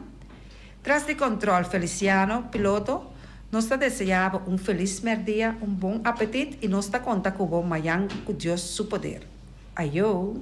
tras de control Feliciano, piloto, nos deseaba un feliz día, un buen apetito y nos cuenta con buen mañana con Dios su poder. Ayó.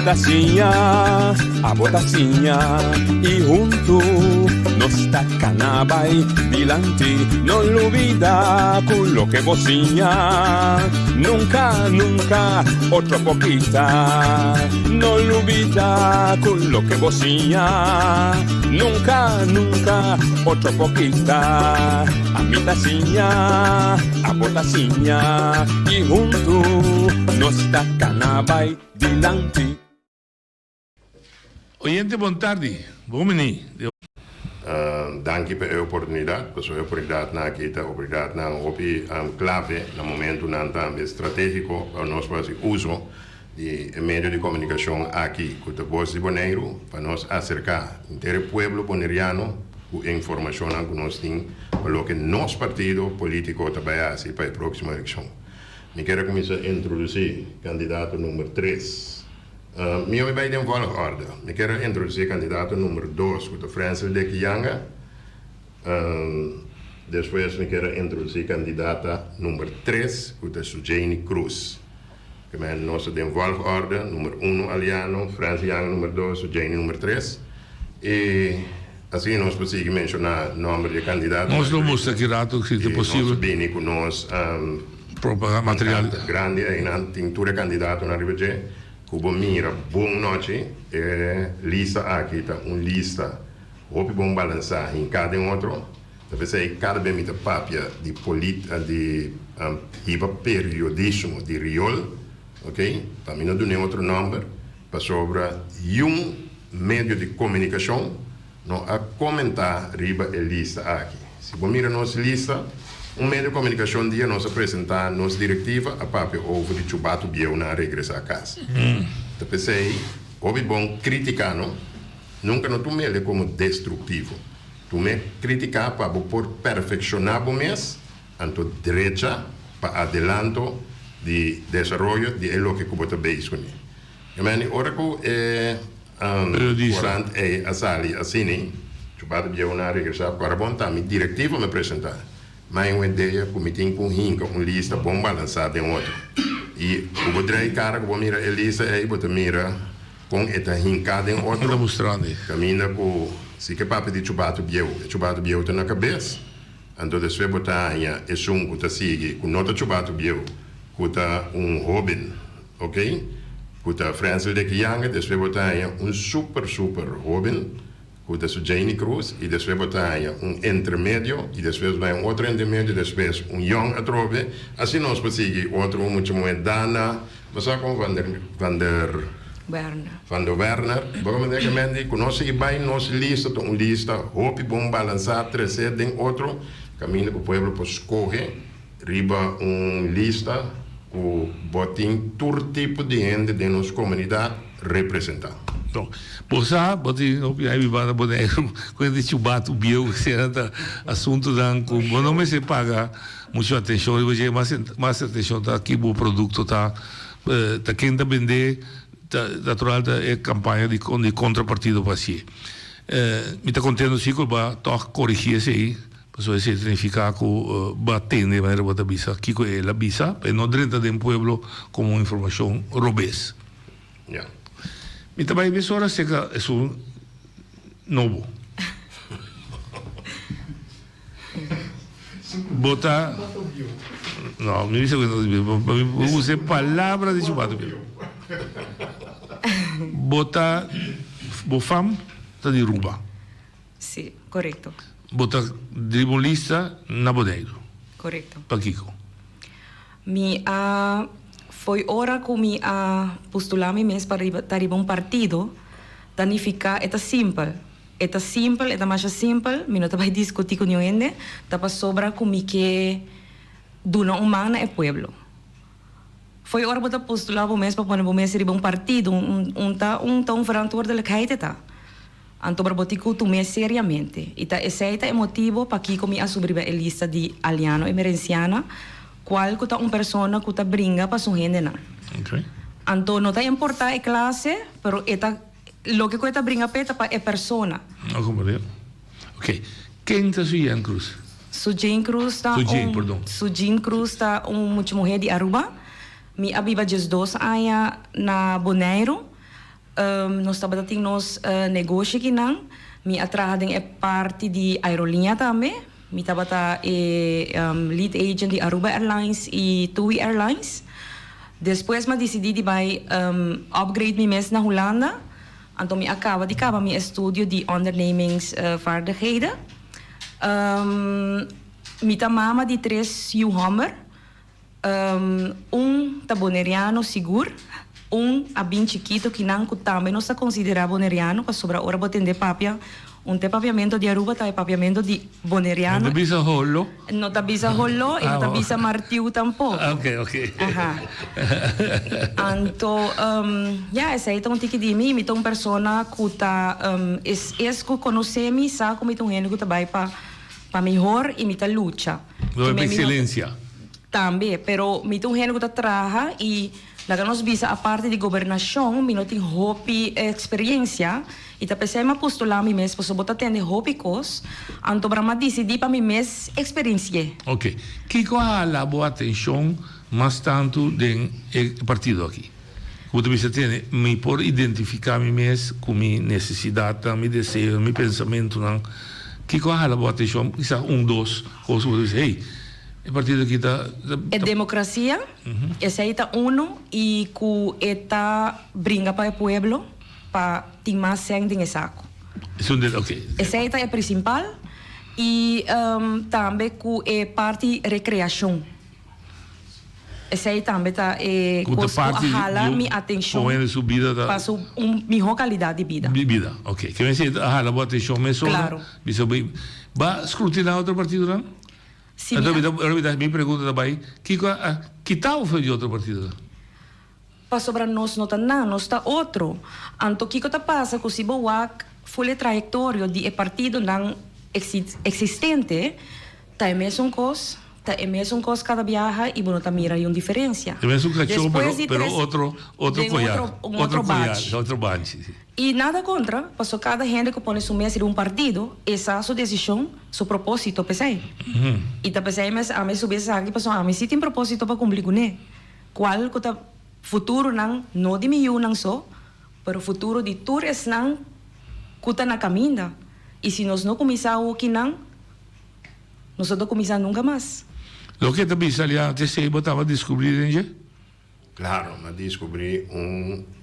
botacinha, a botacinha, e junto nos tacanabay dilante, no olvida con lo que bocinha, nunca, nunca, otra poquita, no olvida con lo que bocinha, nunca, nunca, otra poquita, a mi tacinha, a botacinha, y junto nos tacanabay dilante. Oyente, boa tarde. Bom menino. Dank per a oportunidade, per a oportunidade na aqui, a oportunidade na opi clave no momento na também estratégico para nós fazer uso de meio de comunicação aqui, com a voz de Bonaire, para nós acercar o povo boneriano com informação que nós temos, para o que nosso partido político trabalha para a próxima eleição. Eu quero começar a introduzir candidato número 3. Eu vai em volgorde. Eu quero introduzir candidato número 2, que é Francis de Kianga. Depois eu quero introduzir candidata número 3, que é Sujane Cruz. Que é nossa de volgorde, número 1 Aliano, Francis Young número 2, Sujane número 3. E assim nós podemos mencionar o nome de candidato. Nós não mostramos aqui rato se é possível. Nós bem com nós propaganda material grande e na tintura candidato na Ribeirão. Cubo mira, boa noite, lista aqui, tá, lista, hope bom balançar em cada outro, talvez aí cada bem me papia de política, de periodismo de riol, ok? Para mim não dou nenhum outro número, para sobre meio de comunicação, não a comentar riba a lista aqui. Se bom mira nossa lista, meio de comunicação dia nós apresentar nossa diretiva a papel over de chubato biel na regressar a casa. Então pensei, houve bom criticar, não? Nunca não tomei ele como destrutivo. Tomei criticar para por perfeccionar o mês, anto direita para adelanto de desenvolvimento de lo que cubo também com ele. Eu me ora que durante a sali assim, chubato biel na regressar para bom também diretiva me apresentar. Mas uma ideia, como tem com rinca, lista bom balançada em outro. E o bodrei cara que vou mirar a lista aí, vou mira com esta rincada em outro. Está mostrando. Caminha com, se que papo de chubato biel está na cabeça. Então, depois botar e que está sigue, com nota chubato biel, que está Robin, ok? Que está Francis de Kianga, depois botar super Robin. Que é Sujane Cruz, e depois botar intermédio, e depois vai outro intermédio, depois young atrove. Assim nós podemos outro muito Dana, mas com Van der Werner. Basicamente, que nós seguimos nossa lista, lista, hope bom balançar, trazer em outro caminho que o povo pode escolher, riba lista, que botem todo tipo de gente de nossa comunidade representar. Então, por ça, botei aí para poder quando este bato bio será assunto dan com não me se paga muita atenção e você mais atenção tá aqui o produto tá quem tá vender natural é campanha de contrapartido para si. Me tá contendo sim que vai corrigir isso aí. Isso significa que va a tener manera de visa. Aquí la visa, pero no dentro de un pueblo como información robés. Yeah. Mi trabajo de ahora es un novo. Bota. No, me dice que no use palabras de chupato. Bota. Bofam, está de ruba. Sí, correcto. Bota tribunalista na Bonaire. Correcto. Paquico. Mi foi hora que mi postular mi mes para ir a un partido, danificar eta simple, eta mais simple, mi não vai discutir com ninguém, tapa sobra com mi que duna humana é pueblo. Foi hora para postular o mes para poner o mes ir a un partido, um verantwoordelijkheid tá. Anto barbotico tu me seriamente. Ita esse é motivo para que comi a subir a lista de aliano emergenciana, qual que tá persona que tá brinca para sua gente na. Okay. Anto não tá importar a classe, pero eta lo que tá brinca peta para é persona. Não compreendo. Ok. Quem está Sujane Cruz? Sujane Cruz tá Sujane Cruz tá muita mulher de Aruba. Mi abiba just 2 anos na Bonaire. nós estamos tendo nos negócio aqui não. Mi atrahading é parte de aerolinha também. Mi estava lead agent de Aruba Airlines e TUI Airlines. Depois me decidi de vai upgrade mi mes na Holanda. Então mi acaba mi estudio de ondernemingsvaardigheden. Mi ta mama de 3 Hummer. Ta boneriano seguro. A bem chiquito que não também não se considera boneriano, para sobra ora botende papia. Te papiamento di Aruba ta papiamento di boneriano. Non bisa hollo? No ta bisa hollo e no ta bisa martiu tampoco. Ok. Aha. Anto, essa é um tiki de mim, então persona que ta que conhece-me, sabe como então gente que ta vai para melhor e me ta luta. Não é excelência. Também, pero me então gente que ta trabalha e la que nos visa a parte de governação, me não tem hopi experiência. E tá pensando em postular mi mes, posso botar tende hobicos, anto para me decidir para mi mes experiência. Ok. Que qual a boa atenção mais tanto do partido aqui? Como você tem, me por identificar mi mes com minha necessidade, mi desejo, mi pensamento, não? Que qual a boa atenção? Isso dois coisas que você diz, hey, o partido aqui tá É democracia, esse aí tá e que está brinca para o povo, para ter mais sangue em saco. Ok. Esse aí é o principal e também que é parte de recreação. Esse aí também está a minha atenção para uma melhor qualidade de vida. Vida, ok. Que vem ser a boa atenção mesmo. Claro. Vai escrutinar outro partido, não? Sim. Então, me pergunta também, que tal foi de outro partido? Para sobrar nós não está outro. Então, o que passa com se boa foi a trajetória de partido não existente, tá é mesmo coisa, cada viagem e não mira uma diferença. É mesmo cachorro, pero outro collar, outro badge. E nada contra, porque cada gente que põe seu mês de partido, essa é a sua decisão, seu propósito, pensei. E tá pensei, mas a mim subir aqui, porque a mim se tem propósito para cumprir com ele. Qual que tá futuro não de mim não só, mas o futuro de todos não que tá na caminho. E se nós não começarmos aqui não, nós não começamos nunca mais. O que também aliás, você botava descobrir, hein? Claro, mas descobri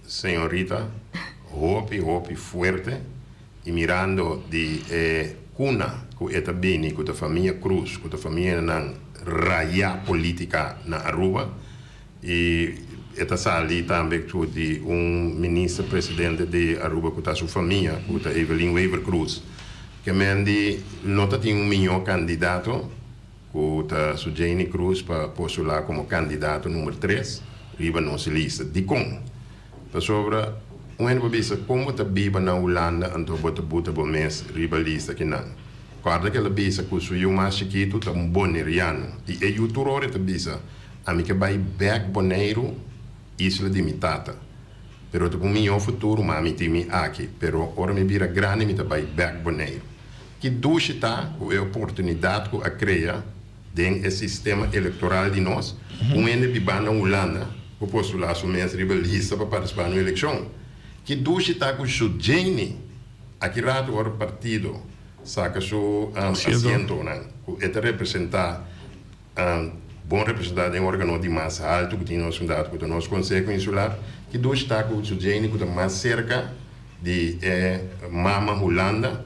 senhorita hopi fuerte e mirando de cuna que eta bini com a família Cruz, com a família na raia política na Aruba e eta sali também de ministro-presidente de Aruba com a sua família, com a Evelyn Weaver Cruz, que mendi não tem melhor candidato com a Sujane Cruz para postular como candidato número 3, riba nossa lista de com. Para sobra uma vez como está viva na Holanda, então bota bom mês riba lista que não. Guarda que ela bisa com o mais chiquito tá boneriano e o turore tá bisa a mim que vai back boneiro isla de mitata. Pero tu com meu futuro mami timi aqui, pero ora me vira grande me tá vai back boneiro. Que duche tá a oportunidade que a cria dentro do sistema eleitoral de nós, ende biba na Holanda, o postular o mês riba lista para participar na eleição. Que duche tá com o Jane aqui rato o partido saca su assento, e representar bom representante em órgão de mais alto que tem nosso mandato, que nosso Conselho Insular, que dois está com o sujeito que está mais cerca de Mama Holanda,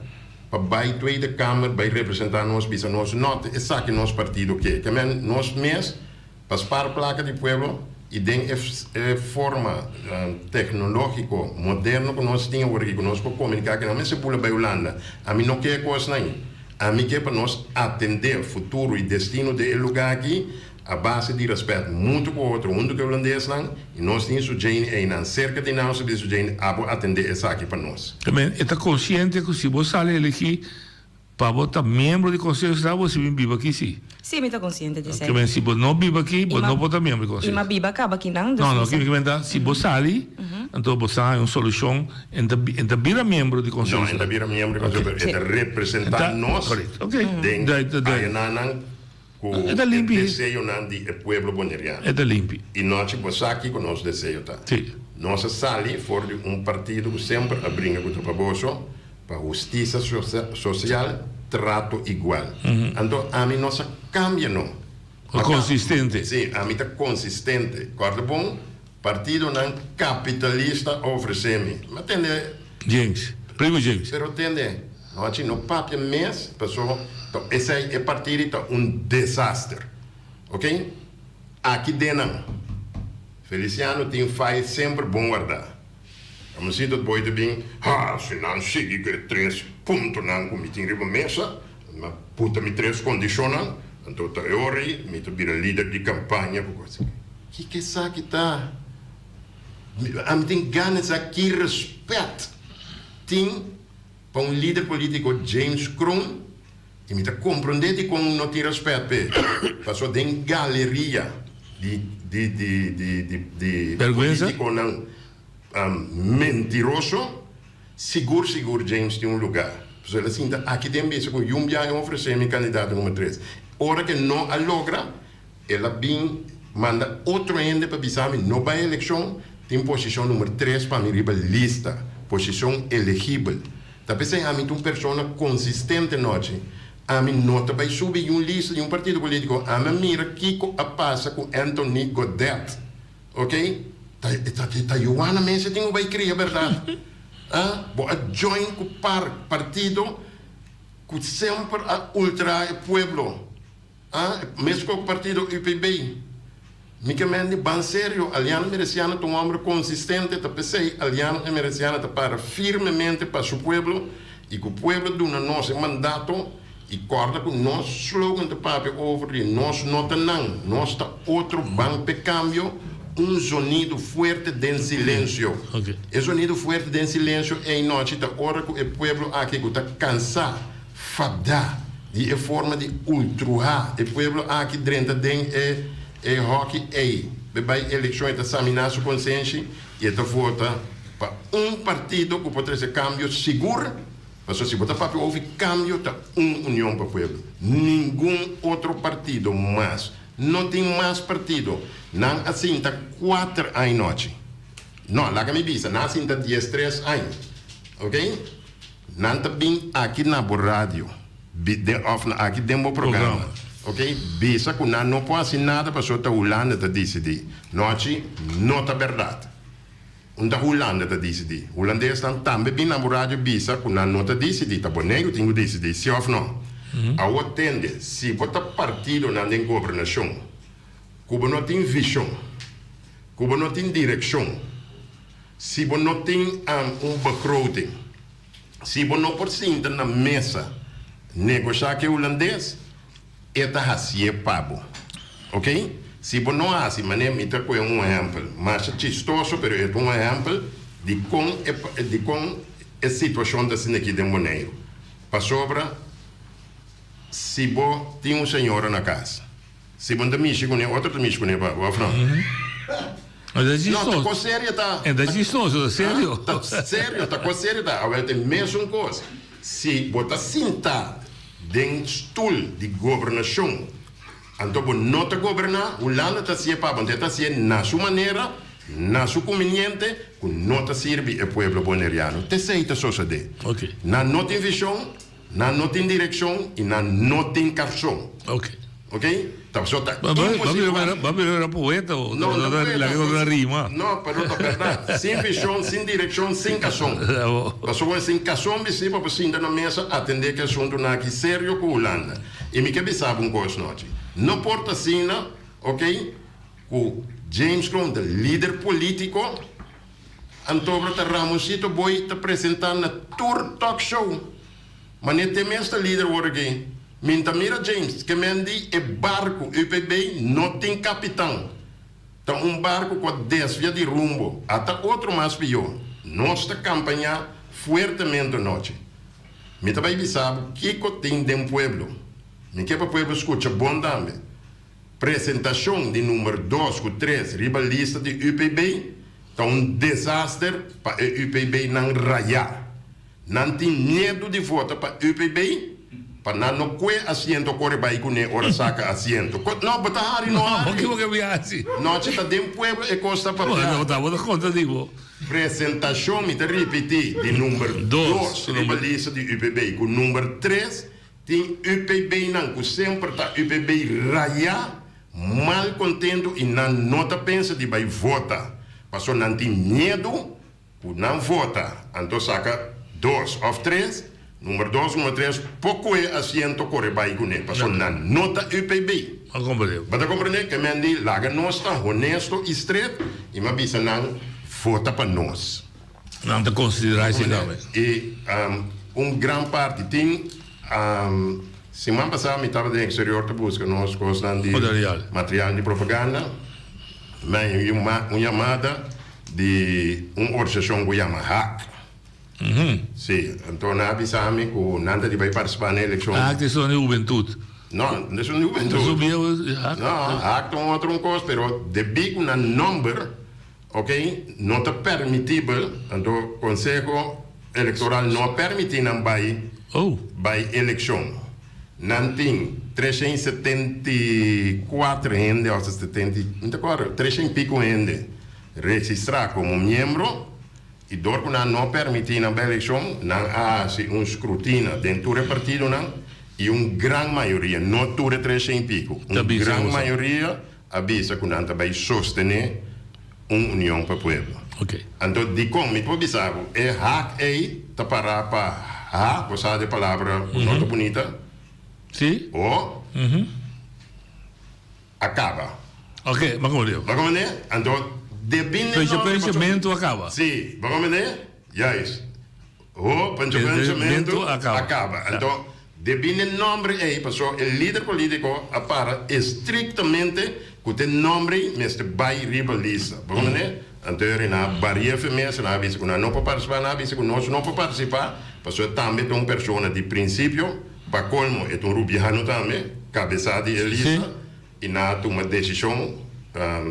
para vai tweede Câmara, vai representar nós, bisa nosso nota, e sabe nosso partido que nós mês, para a placa de povo, e tem forma tecnológica moderna que nós temos hoje, que nós podemos comunicar, que não se pula para a Holanda. A mim não quer coisa nem. A mim quer para nós atender o futuro e destino do lugar aqui, a base de respeito muito com o outro, muito que o holandês não, e nós temos o Jane, e não cerca de nós, o Jane, a atender essa aqui para nós. Também, está consciente que se você sai eleger para votar membro do Conselho de Estado, você vive aqui, sim? Sim, eu estou consciente disso. Também, se você não vive aqui, você não vota membro do Conselho. E mas vive acaba aqui, não? Não, se você sai, então você tem uma solução, então vira membro do Conselho. Não, então vira membro do Conselho, é representar nós, dentro da é limpo. Desejo do povo boneriano. É limpo. E nós, você aqui com o nosso desejo, tá? Sim. nós saímos fora de partido que sempre abriga com o Tapaboso para justiça social, trato igual. Então, a mim nós cambia não. Consistente. Sim, a mim está consistente. Corta bom, partido não capitalista oferece-me. Mas entende? James, primo James. Pero entende? Nós no papel mês, pessoal, então esse é partido está desastre. Ok? Aqui dentro, Feliciano tem faz sempre bom guardar. Vamos dizer que pode bem, se não sigue que 3 pontos não comitem riba mesa, mas puta me 3 condicionam, então tá ori, me tá vira líder de campanha, porque assim, que sabe tá? A mim tem ganas aqui respeito, tem para líder político James Kron, e me tá compreendendo com não tem respeito, passou tem galeria de político não mentiroso, seguro James tem lugar. Pessoal assim, aqui tem mesmo com Yumbia oferecer-me candidato número 3. Hora que não a logra, ela bem manda outro ende para avisar-me, não vai a eleição, tem posição número 3 para me riba lista, posição elegível. Tá pensando, a mim tem uma pessoa consistente noite. A mim não vai subir uma lista de um partido político, a mim mira Kiko a passa com Anthony Godet. Ok? Tá Joana Mensa tem vai criar verdade. Bo a join com partido que sempre a ultra o pueblo. Mesmo com o partido UPB. Mica mendi ban sério, Aliança Mereciana tem um homem consistente, tá pensei, Aliança Mereciana tá para firmemente para o pueblo e que o pueblo do nosso mandato e corda com o nosso slogan de papel over e nós não tá não, nós tá outro banco de câmbio. Sonido forte de silêncio. Okay. Esse sonido forte de silêncio é em noite da hora que o povo aqui está cansado, fadá, de forma de ultruar. O povo aqui dentro é hockey é. Vai eleição está examinar sua consciência e está vota para partido que pode ser câmbio seguro. Mas se você para houve câmbio, está união para o povo. Nenhum outro partido mais. Não tem mais partido. Não assim, está 4 anos noite. Não, lá que me visa, não assim, está 13 anos. Ok? Não está bem aqui na rádio. Aqui dentro do programa. Ok? Visa que não pode assim nada para a Holanda te decidir. Noite, não está verdade. Não Holanda te decidir. Holandês também bem na rádio visa que não te decidir. Está bom, eu tenho que decidir, sim ou não? A atende, se você partido na governação, Cuba não tem visão, Cuba não tem direção, se você não tem begroting, se você não pode sentar na mesa, negociar com o holandês, é assim pago, ok? Se você não faz, mas nem me trago exemplo, mas é chistoso, mas é exemplo de como a situação da aqui de Moneiro. Para sobra se você tem uma senhora na casa, se você tem outro tem para o Afrão. Mas é não, está com sério, tá? É chistoso, sério? Tá sério, tá com sério, tá? Agora tem mesma coisa. Se você sentar dentro do stool de governação, então você não está governando, o lado está se para você está se na sua maneira, na sua conveniente, que não está serve o povo boneriano. Te sei que sucede. Ok. Não tem visão, não tem direção e não tem cartão. Ok. Ok? Então, va a melhorar poeta o la rima. No, pero es verdad. Sin visión, sin dirección, sin cazón. Pasó sin cazón, sí, para sentar na mesa atender que asunto na aqui sério com Holanda. E me que sabe coisa noite. Não porta sina, ok? Com James Kron, líder político, Antobra ta Ramosito Boy te apresentar na Tour Talk Show. Mas nem tem mesmo líder aqui. Mintamira James, que mendi é barco UPB não tem capitão. Então barco que desvia de rumbo. Até outro mais pior. Nossa campanha fortemente noite. Me também sabe que tem de um pueblo. Me que para pueblo escuta bom também. Apresentação de número 2 com 3 rivalista de UPB. Então desastre para o UPB não raiar. Não tem medo de voto para UPB. para no que asiento corre vai com ora saca asiento. Não, bota hari no hari. que viaje. Não, chita de pueblo e costa para Não, tá, vou dar conta, digo. Apresentação, me te repetir, de número 2, de lista de UPB. Com número 3, tem UPB não, que sempre está UPB raya, mal contento e não tá pensa de vai votar. Passou não tem medo, por não votar. Então saca 2 ou 3, número 2, número 3, pouco é assento corre vai com ele. Passou não nota UPB. Não compreendo. Mas compreender que me diz, laga nós está honesto e straight, e me bisa não vota para nós. Não te considerar esse nome. E grande parte tem, semana passada me estava no exterior de busca nós gostamos de material de propaganda, mas uma chamada de uma organização que chama HAC. Sim, então na avisame que nada de vai participar na eleição. HAC é só na juventude. Não, não é juventude. Não, HAC é outra coisa, mas de big na number, ok, não está permitível, então o Conselho Eleitoral não permite não vai eleição. Não tem 374 gente, ou 300 e pico gente registrar como membro, e dor que não permite na eleição, não há escrutínio dentro do partido, e uma grande maioria, não tudo 300 e pico, uma grande maioria avisa que não vai sostener uma união para o povo. Então, de como, me pode dizer, é hack aí, tá para você sabe a palavra muito bonita? Sim. Ou acaba. Ok, vamos ver. Vamos ver? Então, o pensamento acaba. Sim, vamos ver? Yes. O pensamento acaba. Então, depende do nome aí, pessoal, o líder político para estritamente com o nome, mas vai rivalista. Vamos ver? Então, na barreira feminina, na vez que não pode participar, na vez que nós não pode participar, pessoal, também é uma pessoa de princípio, para colmo, é um rubiano também, cabeça de lista, e na uma decisão,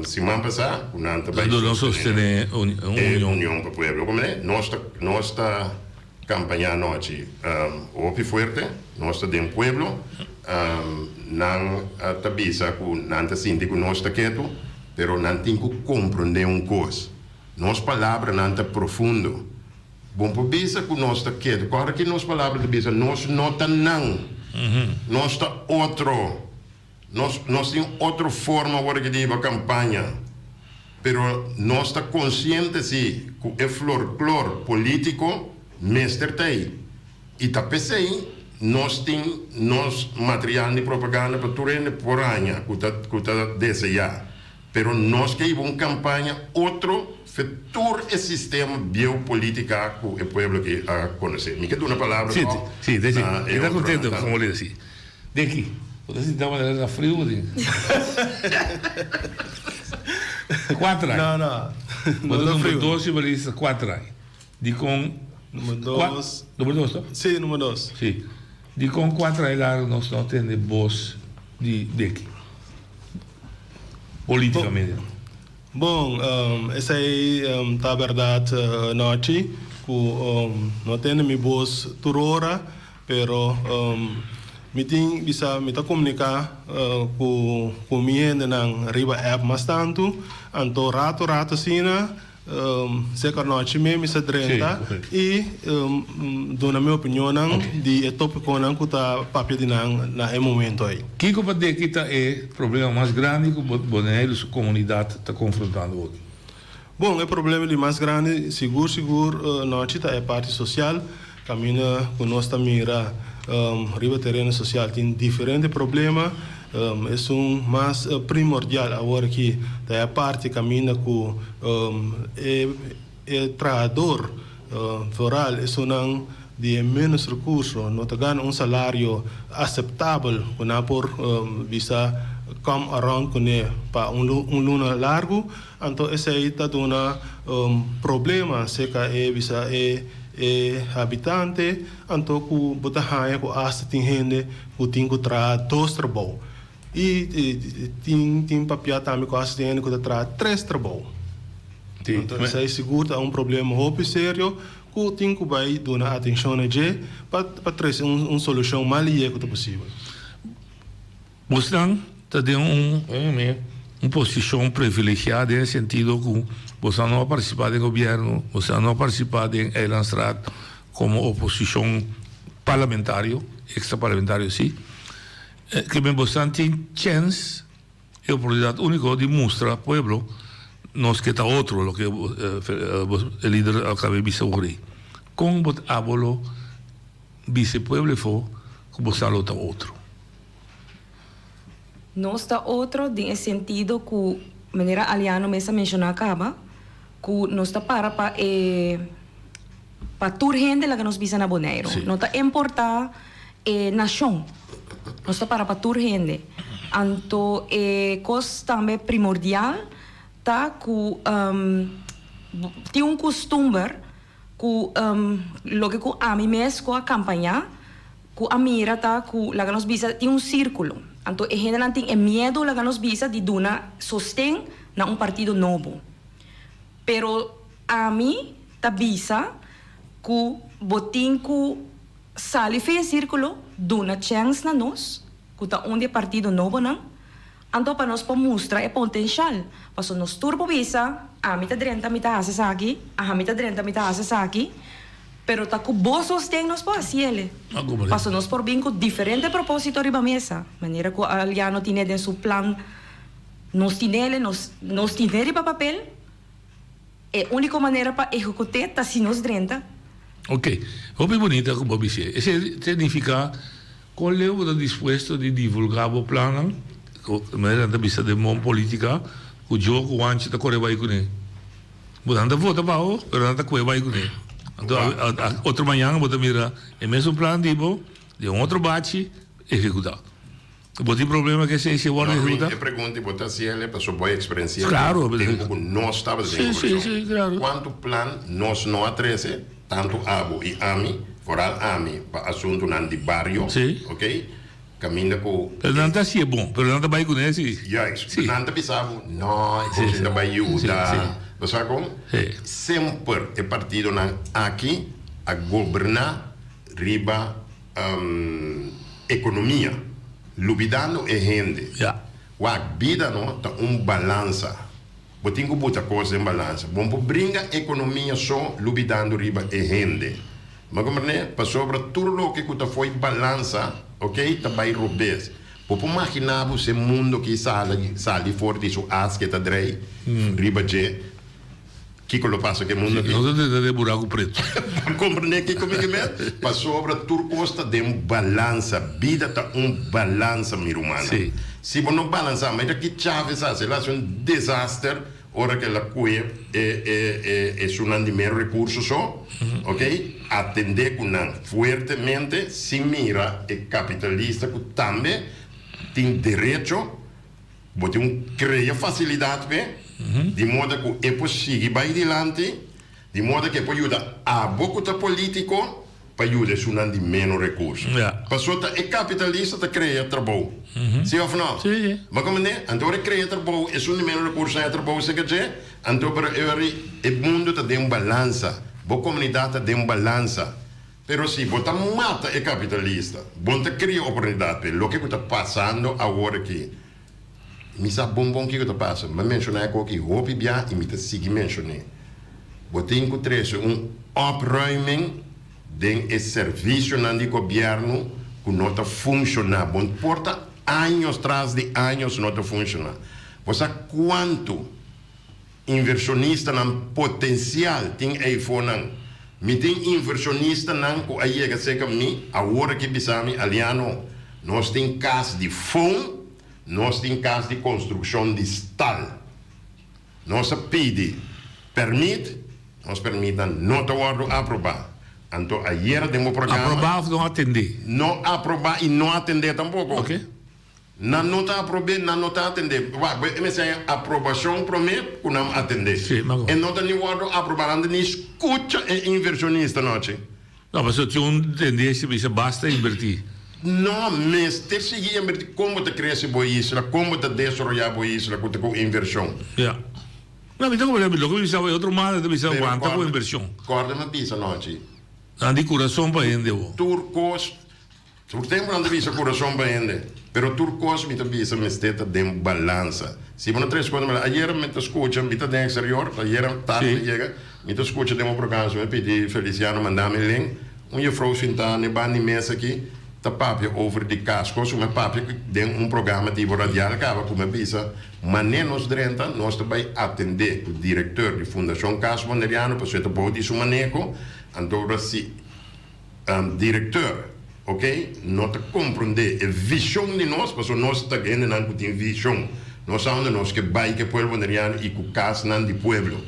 semana passada, não sostener a união para o povo. Como é? Nossa campanha noite, opi forte, nossa de pueblo, não tabisa com não sinti com nosso quieto, pero não tem que compreender coisa. Nossa palavra não está profundo. Bom, por bisa com nosso quieto, claro que nossa palavra de bisa, nós não está não, nós está outro. Nós temos outra forma de a campanha, pero nós estamos conscientes que o folclore político mestre tem. E também nós temos material de propaganda para tudo por ano, que está desejar. Pero nós queremos uma campanha outro futuro e sistema biopolítico que o povo que a conhecer. Me quer uma palavra? Sim, está contente com ele assim. Daqui. Você dá uma olhada frio, assim? 4 anos. Não. Número 2 e balista 4 anos. De com. Número 2. Número 2, não? Sim, número 2. Sim. De com 4 anos, nós não temos voz de aqui. Politicamente. Bom, essa aí tá verdade, noite. Não tenho minha voz turora, pero bisa comunicar com minha na riba app mas tanto anto rato sina secar noite mesmo se drenta e dona minha opinião de tópico não que tá papel de na momento aí. Que que pode que tá é problema mais grande que o Bonelli sua comunidade está confrontando hoje? Bom, o problema de mais grande seguro noite tá é parte social caminha com nossa mira riba terreno social tem diferente problema é mais primordial agora que da parte caminha com trabalhador rural é não de menos recursos não te ganha salário aceitável quando por bisa come around com para luna largo então esse aí está dando problema seca bisa habitante anto ku botahaya ku asa ting hende ku ting ku tra dos trabalho e ting papia também ku asa ting hende ku tra 3 trabalho então isso aí seguro é problema muito sério que tem que vai dar atenção a je para trazer uma solução mais livre que possível. Você tem uma posição privilegiada no sentido que você não vai participar do governo, você não vai participar do Eilandstraat como oposição parlamentária, extraparlamentária, sim. Que bem você tem chance, a oportunidade única de mostrar ao pueblo nos que está outro, lo que o líder acaba de dizer. Com o abolo, vice pueblo foi, que você está outro. Não está outro no sentido que, de maneira aliano mesmo mencionar acaba, que não está para tur gente la que nos visa na Bonaire. Não está importar nação. Não está para tur gente. Então, coisa também primordial tá que tem costume que lo que a mim mesmo a campanha que a mira tá que la que nos visa tem círculo. Então, a gente não tem medo la que nos visa de dar sostém na partido novo. Pero a mim tá visa que botin que sali fez círculo duna chance na nós que tá onde partido novo não. Então para nós mostrar o potencial, para nós turbo visa a mim tá drenta mim tá hace aqui, a mim tá drenta mim tá hace aqui, pero tá com bom sostém nós para ele. Para nós por bem com diferente propósito riba mesa, maneira que aliano tiene de seu plan, nós tinele nós tinere para papel. É a única maneira para executar tá se nós drenta. Ok, muito bonita como você. Isso significa que ele está disposto a divulgar o plano, mas da vista de mão política, que o jogo antes da correr vai com ele. Mas anda vota para o, mas anda correr vai com ele. Então, outra manhã, você mira, é mesmo plano de outro bate, executar. Você tem problema que se guarda executar? Eu pergunto, se ele passou boa experiência. Claro. Tempo que nós estávamos sim, claro. Quanto plano nós não atrese, tanto Abo e Ami, foral Ami, para assunto de barrio, ok? Caminha com... Pero não está assim, é bom, pero não está bem com ele, sim. Yes, não está pensando, não, isso não vai ajudar. Você sabe como? Sempre é partido aqui a governar riba economia, lubidando é gente. A vida não está balança. Você tem que botar coisas em balança. Vamos brincar a economia só lubidando riba é gente. Mas como é, para sobre tudo o que foi balança, ok? Também robês. Você imaginar esse mundo que sai fora disso, as que está drei, riba de que lo passa que mundo aqui? Não tem buraco preto. Compreender que comigo mesmo? Para sobre tudo costa de balança. Vida está balança, minha irmã. Se você não balançar, mas aqui chave é um desastre. Ora que ela cuia é um de menos recursos só, ok? Atender com fortemente, se mira é capitalista que também tem direito, você cria facilidade, de modo que é possível ir adiante, de modo que pode ajudar a boca político para ajudar a de menos recursos. Passou é capitalista que cria trabalho. Sim ou não? Sim. Mas como é? Então cria trabalho, é de menos recursos, é trabalho, se quer dizer, então para o mundo está de balança, a comunidade está de balança. Pero se você mata é capitalista, você cria oportunidade, o que está passando agora aqui. Me sabe bom que está passando, mas mencionar aqui, roupa bem e me siga mencionando. Você tem que trazer opruiming de serviço do governo que não está funcionando. Bom, porta anos atrás de anos não está funcionando. Você sabe quanto inversionista não potencial tem aí fora? Me tem inversionista não que aí é que me agora que bisami aliano nós tem casa de fundo, nós tem casa de construção de stal. Nós pede permite, nós permita não te aprovar. Então, ayer demo programa... Aprovar ou não atender? Não aprovar e não atender tampouco. Ok. Não está aprovar, não está atender. Mas aprovação promete que não atender. Sim, mas... E não está nem aprovar, não escuta e inversionista, não é? Não, mas eu tinha tendência, mas basta invertir. Não, mas ter seguir invertir como te cresce boa isla, como te desarrollar boa isla com inversão. No, mi tengo que lo que dice otro más de visa aguanta con inversión. Corda me pisa noche. Andi corazón para ende o. Turcos, por tempo não devia coração para ende, pero turcos me devia se mesteta de balança. Se você não três coisas, mas ayer me escuta, me tá de exterior, ayer tarde chega, me tá escuta de programa, me pedi Feliciano mandar-me link, juffrouw senta ne bani mesa aqui, tá papo over de cascos, uma papo de programa tipo radial, acaba com uma pisa, mas nem nos drenta, nós também atender o diretor de Fundação Caso Mondriano, para você pode isso manejo, então se diretor, ok, não te compreender a visão de nós, porque nós está ganhando não tem visão, nós sabemos nós que vai que pueblo mondriano e que caso não de pueblo.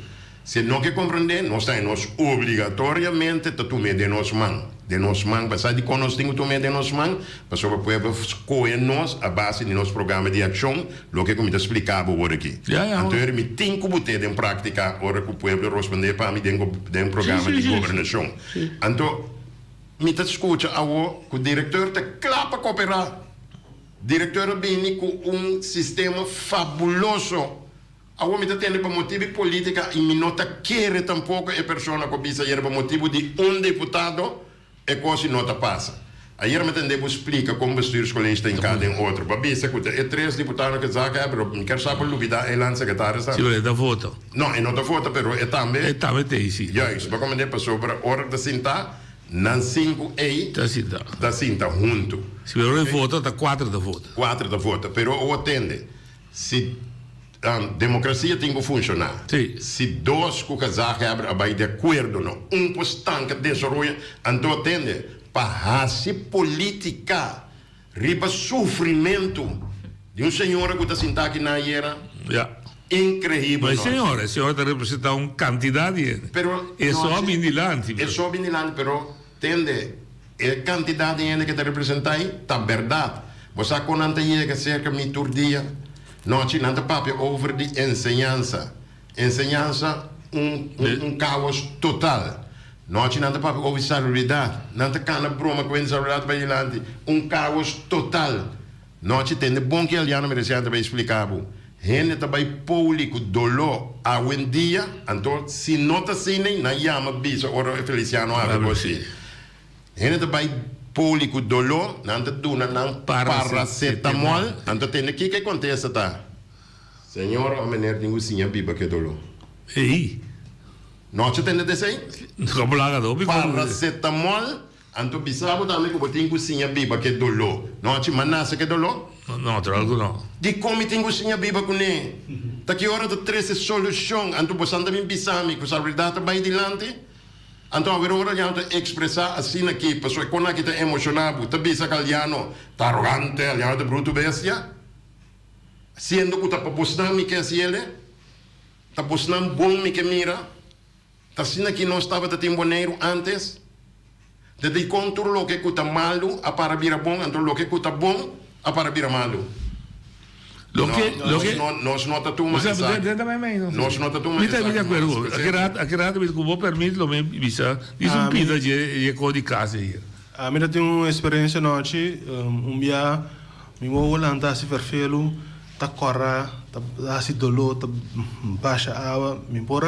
Se não que compreender, nós temos obrigatoriamente a tomar de nossa mão. De nossa mão, para sair de quando nós temos que tomar de nossa mão, para sobre o povo escolher nós a base de nosso programa de ação, o que eu me explicava agora aqui. Então, eu me tenho que botar em prática, agora que o povo responder para mim dentro de programa de governação. Então, me escuta agora que o diretor está claro para cooperar. O diretor vem com sistema fabuloso. Agora me tem por motivo político e me não quer tampouco a pessoa que bisa por motivo de deputado e coisa não passa. Aí me tem que explicar como os escolhidos tem cada outro. Para bisa que é 3 deputados que já quebram, me quer saber dúvida é lá secretário está. Sim, é da voto. Não, é não da voto, mas é também. É também tem sim. Já isso, para comentar para sobre a hora da cinta, não 5 e da cinta junto. Se eu okay? Voto, tá 4 da voto. 4 da voto, pero o atende. Se democracia tem que funcionar. Sim. Se dois que casar abrem de acordo, não, postanca desenvolve, então atende para a política, riba sofrimento de senhor que está sentado aqui na era. Incrível. Mas senhora está representando quantidade. É só vinilante. É só vinilante, pero tende a quantidade de gente que está representando aí, está verdade. Você quando chega cerca de meio dia. Nós não temos over de ensinança. Ensinança, caos total. Nós não temos over salubridade. Não temos broma com salubridade para adiante. Caos total. Nós temos bom que aliano merecia também explicar. Gente também público dolor a um dia. Então, se não está assim, não chama bisa ora Feliciano a você. Gente também público dolor, não te duna não paracetamol, então tem aqui que acontece tá. Senhora, a mulher tem cozinha biba que dolor. Ei. Não te tem desse aí? Como lá do paracetamol, então bisabo também que tem cozinha biba que dolor. Não te manassa que dolor? Não, troco não. De como tem cozinha biba com ele? Tá que hora de três solução, então você também bisami que a verdade vai adiante. Então, agora já está expressar assim aqui, pessoa quando aqui está emocionado, está bisa que aliano está arrogante, aliano está bruto bestia, sendo que está postando me que assim ele, está postando bom me que mira, está assim aqui não estava de temponeiro antes, de controle o que está malo, a para vir bom, então o que está bom, a para vir malo. Nós não estamos nós não estamos de acordo. Aqui rato me vou permitir lo mesmo visa diz pida de código de casa aí. A mim tem uma experiência noite dia me vou lá andar se verfelo tá corra tá assim dolor tá baixa água me por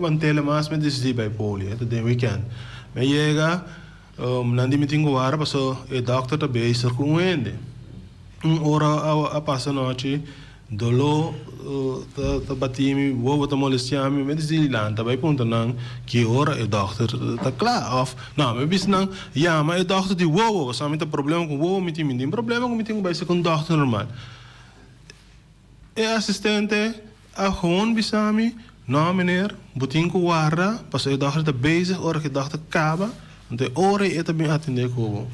mantele mais me decidi by poli até de weekend me chega nandi me tenho hora passou o doctor tá bem ser com ele ora a passa noite dolor tá batimi vou tá molestiami me diz lá tá vai ponto não que hora o doctor tá claro off não me bis não mas o doctor de wow só me tá problema com wow me tem problema com me tem vai ser com doctor normal é assistente a gewoon bisami não meneer botin com guarda passa o doctor tá bezig hora que o doctor acaba então hora é também atender com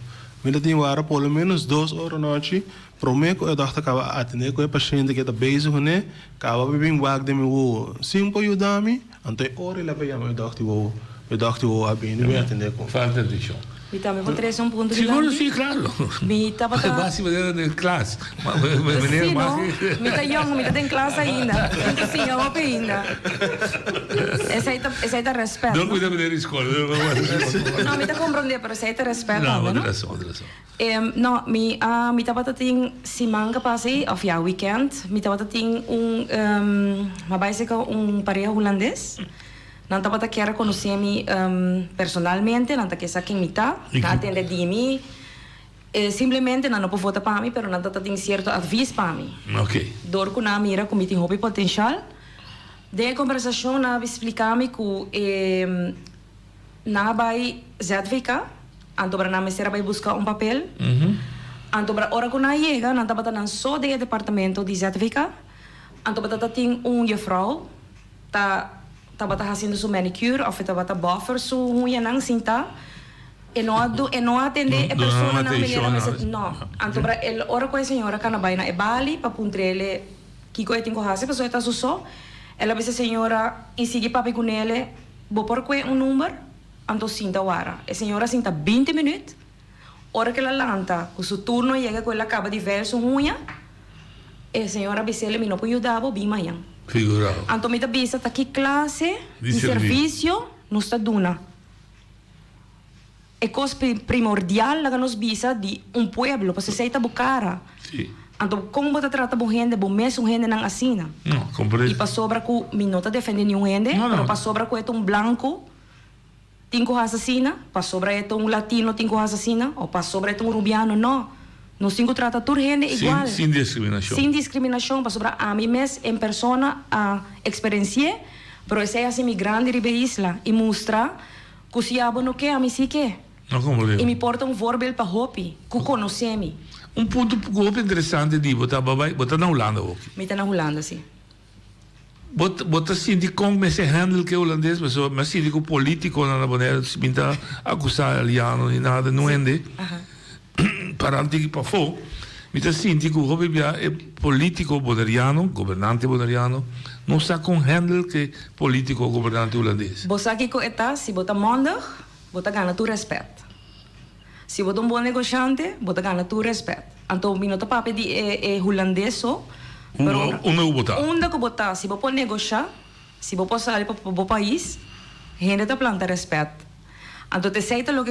me tem guarda pelo menos 2 horas noite prometo eu dacht acaba atender com o paciente que está bezig né acaba bem wag de meu simple ajudar-me então hora ele vai eu dacht vou a bem me atender com falta de chão Mi também vou trazer um ponto de Seguro, lado. sim, claro. Mi tava Mas basta maneira de classe. Maneira Sim, não? mais. Mi tá young, mi tá em classe ainda. Então sim, eu vou ainda. Essa aí tá respeito. Não cuida maneira escola. Não, mi tá compreender, pero essa aí tá respeito. Não, não? outra razão. Não, mi tava tem semana passei, of ja, weekend. Mi tava tem uma básica pareja holandês. Não tava quer conhecer-me personalmente, não tá quer saber quem me tá, não atende de mim. Simplesmente não pode votar para mim, pero não tá tem certo aviso para mim. Ok. Dor com a mira com me tem hobby potencial. De conversação na explicar-me que na vai ZVK, anto para na mesera vai buscar papel. Anto para hora que na chega, não tava não só de departamento de ZVK. Anto para tem juffrouw estava fazendo sua manicure, ou estava buffer sua unha não sinta, e não atende a pessoa na maneira, não. Então, para ele, ora com a senhora que vai na Bali, para puntre ele, que coisa tem que fazer, a pessoa está só, ela disse a senhora, e sigue para com ele, vou pôr número, então sinta o ara. A senhora sinta 20 minutos, ora que ela lanta, o seu turno chega, que ela acaba de ver sua unha, e a senhora disse, ele não pode ajudar, vou vir amanhã. Figurado. Então, me avisa que classe de serviço nos está dando. É coisa primordial que nos avisa de pueblo, porque se está bucara. Sim. Então, como você trata a gente, você mesmo gente não assina. Não, compreendo. E para sobra que me não está defendendo nenhum gente, mas para sobra que é branco, tem que assassina, para sobra é latino, tem que assassina, ou para sobra é rubiano, não. Nós temos que tratar toda gente igual. Sem discriminação. Sem discriminação, para sobrar a mim mesmo, em persona, a experiência, mas é assim, migrante de isla, e mostrar que se eu não quer, a mim sim quer. Não, como E me porta voorbeeld para hopi, que conhece-me. Ponto interessante de botar na Holanda ook. Me está na Holanda, sim. Bota senti como me se handle que holandês, mas senti que o político na maneira se pinta acusar aliano nem nada, não ende. Para antigo para fo, me tá senti que o hobby é político boneriano, governante boneriano, não sabe com handle que político governante holandês. Você aqui que está, se você manda, você ganha tu respeito. Se você é bom negociante, você ganha tu respeito. Então, me não tá papo de holandês só. Onde botar? Onde que botar? Se você negociar, se você sair para o país, gente tá planta respeito. Então, te sei lo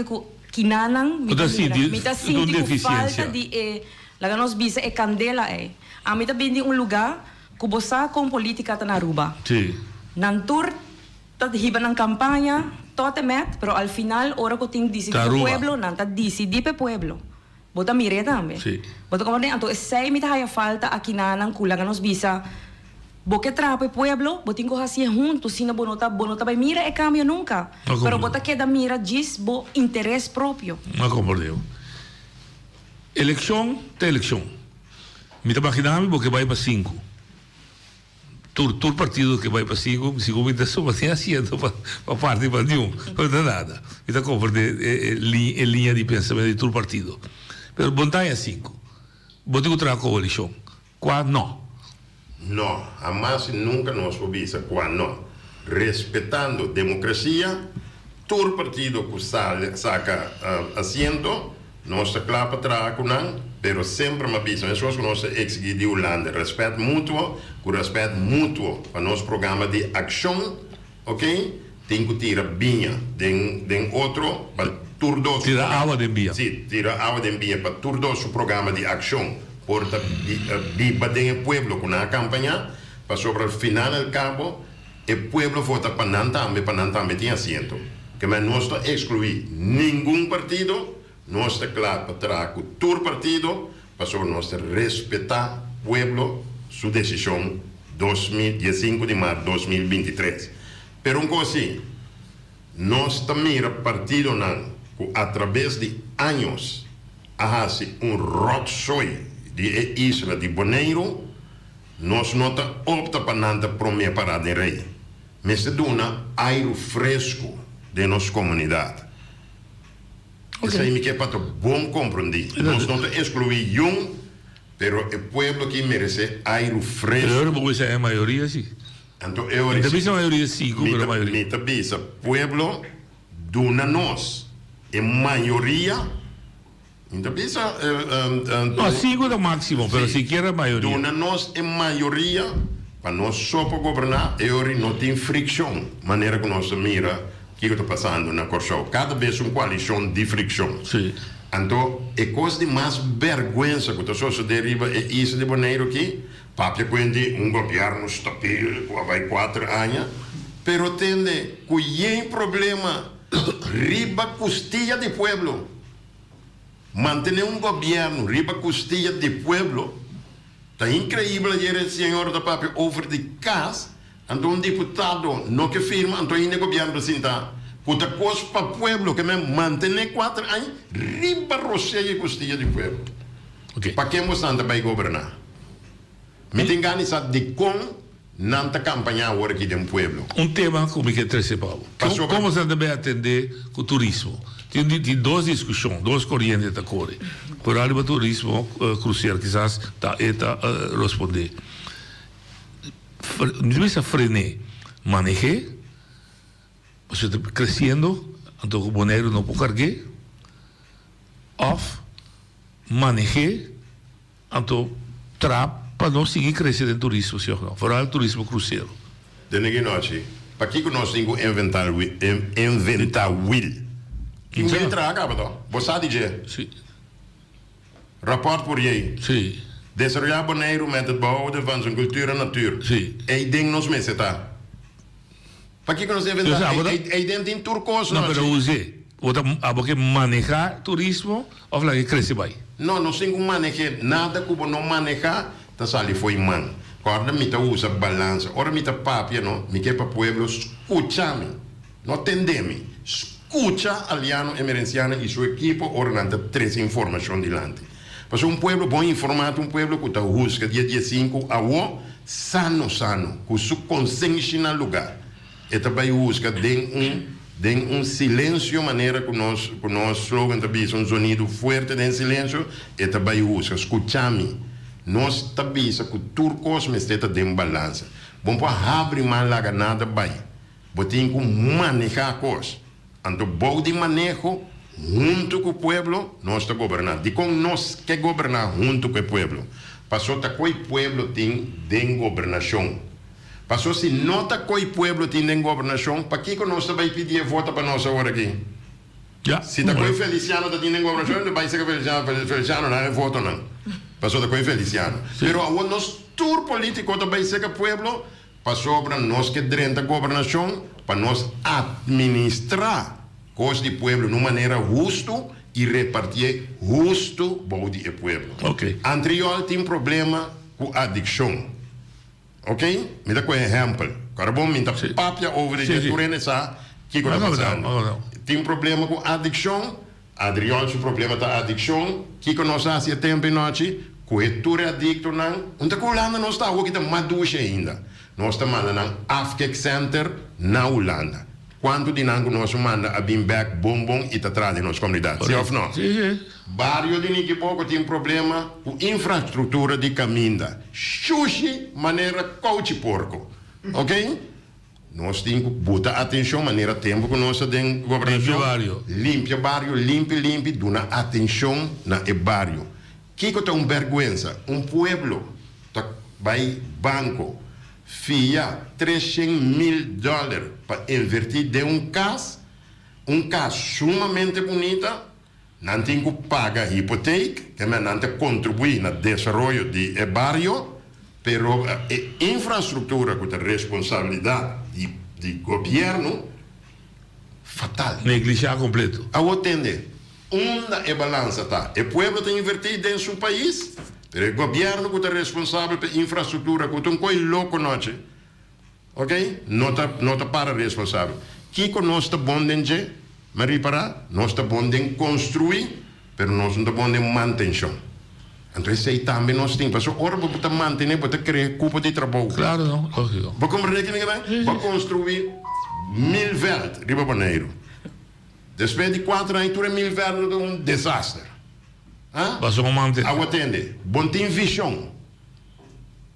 que nanang me tá sentindo com falta de lá nós bisa é candela a mim tá bem um lugar que você com política tá na Aruba. Sim. Nan tour tá hiba ng campanha tote met, pero al final ora ko ting decidir o pueblo nan tá decidir pe pueblo. Bota mire também. Sim. Bota como então sei me tá haya falta aqui nanang kulang nós bisa porque trapo o pueblo, botin ko hasi juntos, sino bonota vai mira e cambio nunca. Pero bota queda mira diz bo interesse próprio. Não compreendo. Eleição, tem eleição. Me tá imaginando porque vai para 5. Todo partido que vai para 5, se me só tem assento para parte para nenhum. Não é nada. Me tá compreendendo linha de pensamento de todo partido. Pero bontagem é 5. Botin ko trago com eleição. Qual não? No, jamás y nunca nos avisa cuando, respetando democracia, todo partido que saca asiento, nos clapa atrás con pero siempre me avisa, eso es que nos exige de Holanda, respeto mutuo para nuestro programa de acción, ¿ok? Tem que tirar binha de outro para turdo. Tira agua de binha. Sim, tira água de binha para turdo su programa de acción. Porta de el pueblo con una campaña, para sobre el final del cabo, el pueblo vota para Nantambe tiene asiento. Que no está excluir ningún partido, no está claro para traer todo partido, para sobre no respetar pueblo su decisión 15 de marzo de 2023. Pero un cosa así, no está mira partido que a través de años hace un rotzoi de isla de Bonaire, nós nota opta para nada para minha parada em rei. Mas se dona aire fresco de nossa comunidade. Isso aí me quer para bom compreender. Nós não excluir um, pero o povo que merece aire fresco. Eu não vou dizer a maioria, sim. Então, eu também a maioria 5, mas a maioria. Me também, o povo dona nós em maioria, então pensa... No, 5 é o máximo, mas sequer a maioria. Dona nós em maioria, para nós só para governar, não tem fricção, maneira que nós mira o que está passando na Corção. Cada vez uma coalição de fricção. Sim. Então, é coisa de mais vergonha que está sucedendo é isso de maneira que, papia quando governo estável, vai 4 anos, pero tende que é problema, riba costilla de pueblo. Mantener governo, riba costilla de pueblo, está incrível o senhor da papia over de casa, então deputado não que firma, então ainda governo apresentar. Puta coisa para o pueblo, que me mantener 4 anos, riba roceia e costilla de pueblo. Okay. Para quem você anda vai governar? Me tem ganas de como nanta campanha agora aqui dentro do pueblo. Tema como que é principal. Como você deve atender com o turismo? Tem 2 discussões, 2 correntes da cor. Por ali o turismo crucial, quizás está responder. Não precisa frenar, manejar. Você está crescendo, então o boneiro não pode carregar, ou manejar, então para não seguir crescendo em turismo, senhor. Fora o turismo cruzeiro. Dengue noite, para que nós temos que inventar will? Que will traga, você diz? Sim. Rapport por aí. Sim. Desarrollar boneiro met het behouden van zijn cultuur en natuur. Sim. E ding nos mee zitten. Para que nós inventamos? É dentro em turcos, não? Não, mas use. Porque manejar turismo, ou falar que cresce bem? Não, não tem que manejar nada que não manejar, tá sali foi man. Quando me tá usa balança, ora me tá papia, não? Me quer para pueblo, escucha-me, não tendeme, escucha aliano emerenciano e sua equipe ordenando 3 informações dilante. Mas pueblo bem informado, pueblo que tá busca dia 5 a o sano, com sua consciência no lugar. E também busca de silêncio, maneira que nós slogan também um sonido forte de silêncio, e também busca, escucha-me. Nós também que turcos me está de balança. Bom, para abrir mais lá nada bem. Botem que manejar a coisa. Então, bom de manejo, junto com o pueblo, nós estamos governando. De como nós que governar junto com o pueblo. Passou que o pueblo tem de governação. Passou se nota que o pueblo tem de governação, para que nós também pedir voto para nós agora aqui? Yeah. Se está com o Feliciano tem de governação, não vai ser que Feliciano não é voto não. Passou com o Feliciano. Mas agora nós tour político também ser que o pueblo passou para nós que dentro da governação, para nós administrar coisas do pueblo de uma maneira justa e repartir justo para o pueblo. Ok. Anterior tem problema com adicção. Ok? Me dá um exemplo. Agora vamos me dar papia over de turene sa que está passando. Tem problema com adicção. Adriano tem problema da adicção. Que nós fazemos tempo e noite. Coetura adicto não. Onde que Holanda nós está? O que está maduxe ainda. Nós estamos mandando Afkek Center na Holanda. Quanto de nango nós manda a Bimback Bombom e está atrás de nossa comunidade? Sim ou não? Sim. Barrio de Niquipoco tem problema com infraestrutura de caminda. Xuxi, maneira coach porco. Ok? Nós temos que botar atenção, maneira tempo que nós temos governação. Limpia barrio, limpe, dona atenção na barrio. Que é uma vergonha? Pueblo vai banco, fia $300,000 para invertir de casa sumamente bonita. Não tem que pagar hipoteca, que não tem que contribuir no desenvolvimento de barrio, pero a infraestrutura que é responsabilidade de governo, fatal. Negligenciar completo. A atender. Onde é balança tá? O povo tem invertido em seu país, pero o governo que é responsável pela infraestrutura, que é um coisa louco noite. Ok? Não está para responsável. Que nós está bom de mas reparar, nós estamos bom em construir, mas nós não estamos bom em manutenção. Então, isso aí também nós temos. Porque ora, para manter, para criar culpa de trabalho. Claro, não. Lógico. Para compreender que para construir 1000 velds, riba Bonaire. Depois de 4 anos, 1000 velds é um desastre. Passou a manter. Ao atender. Bom, tem visão.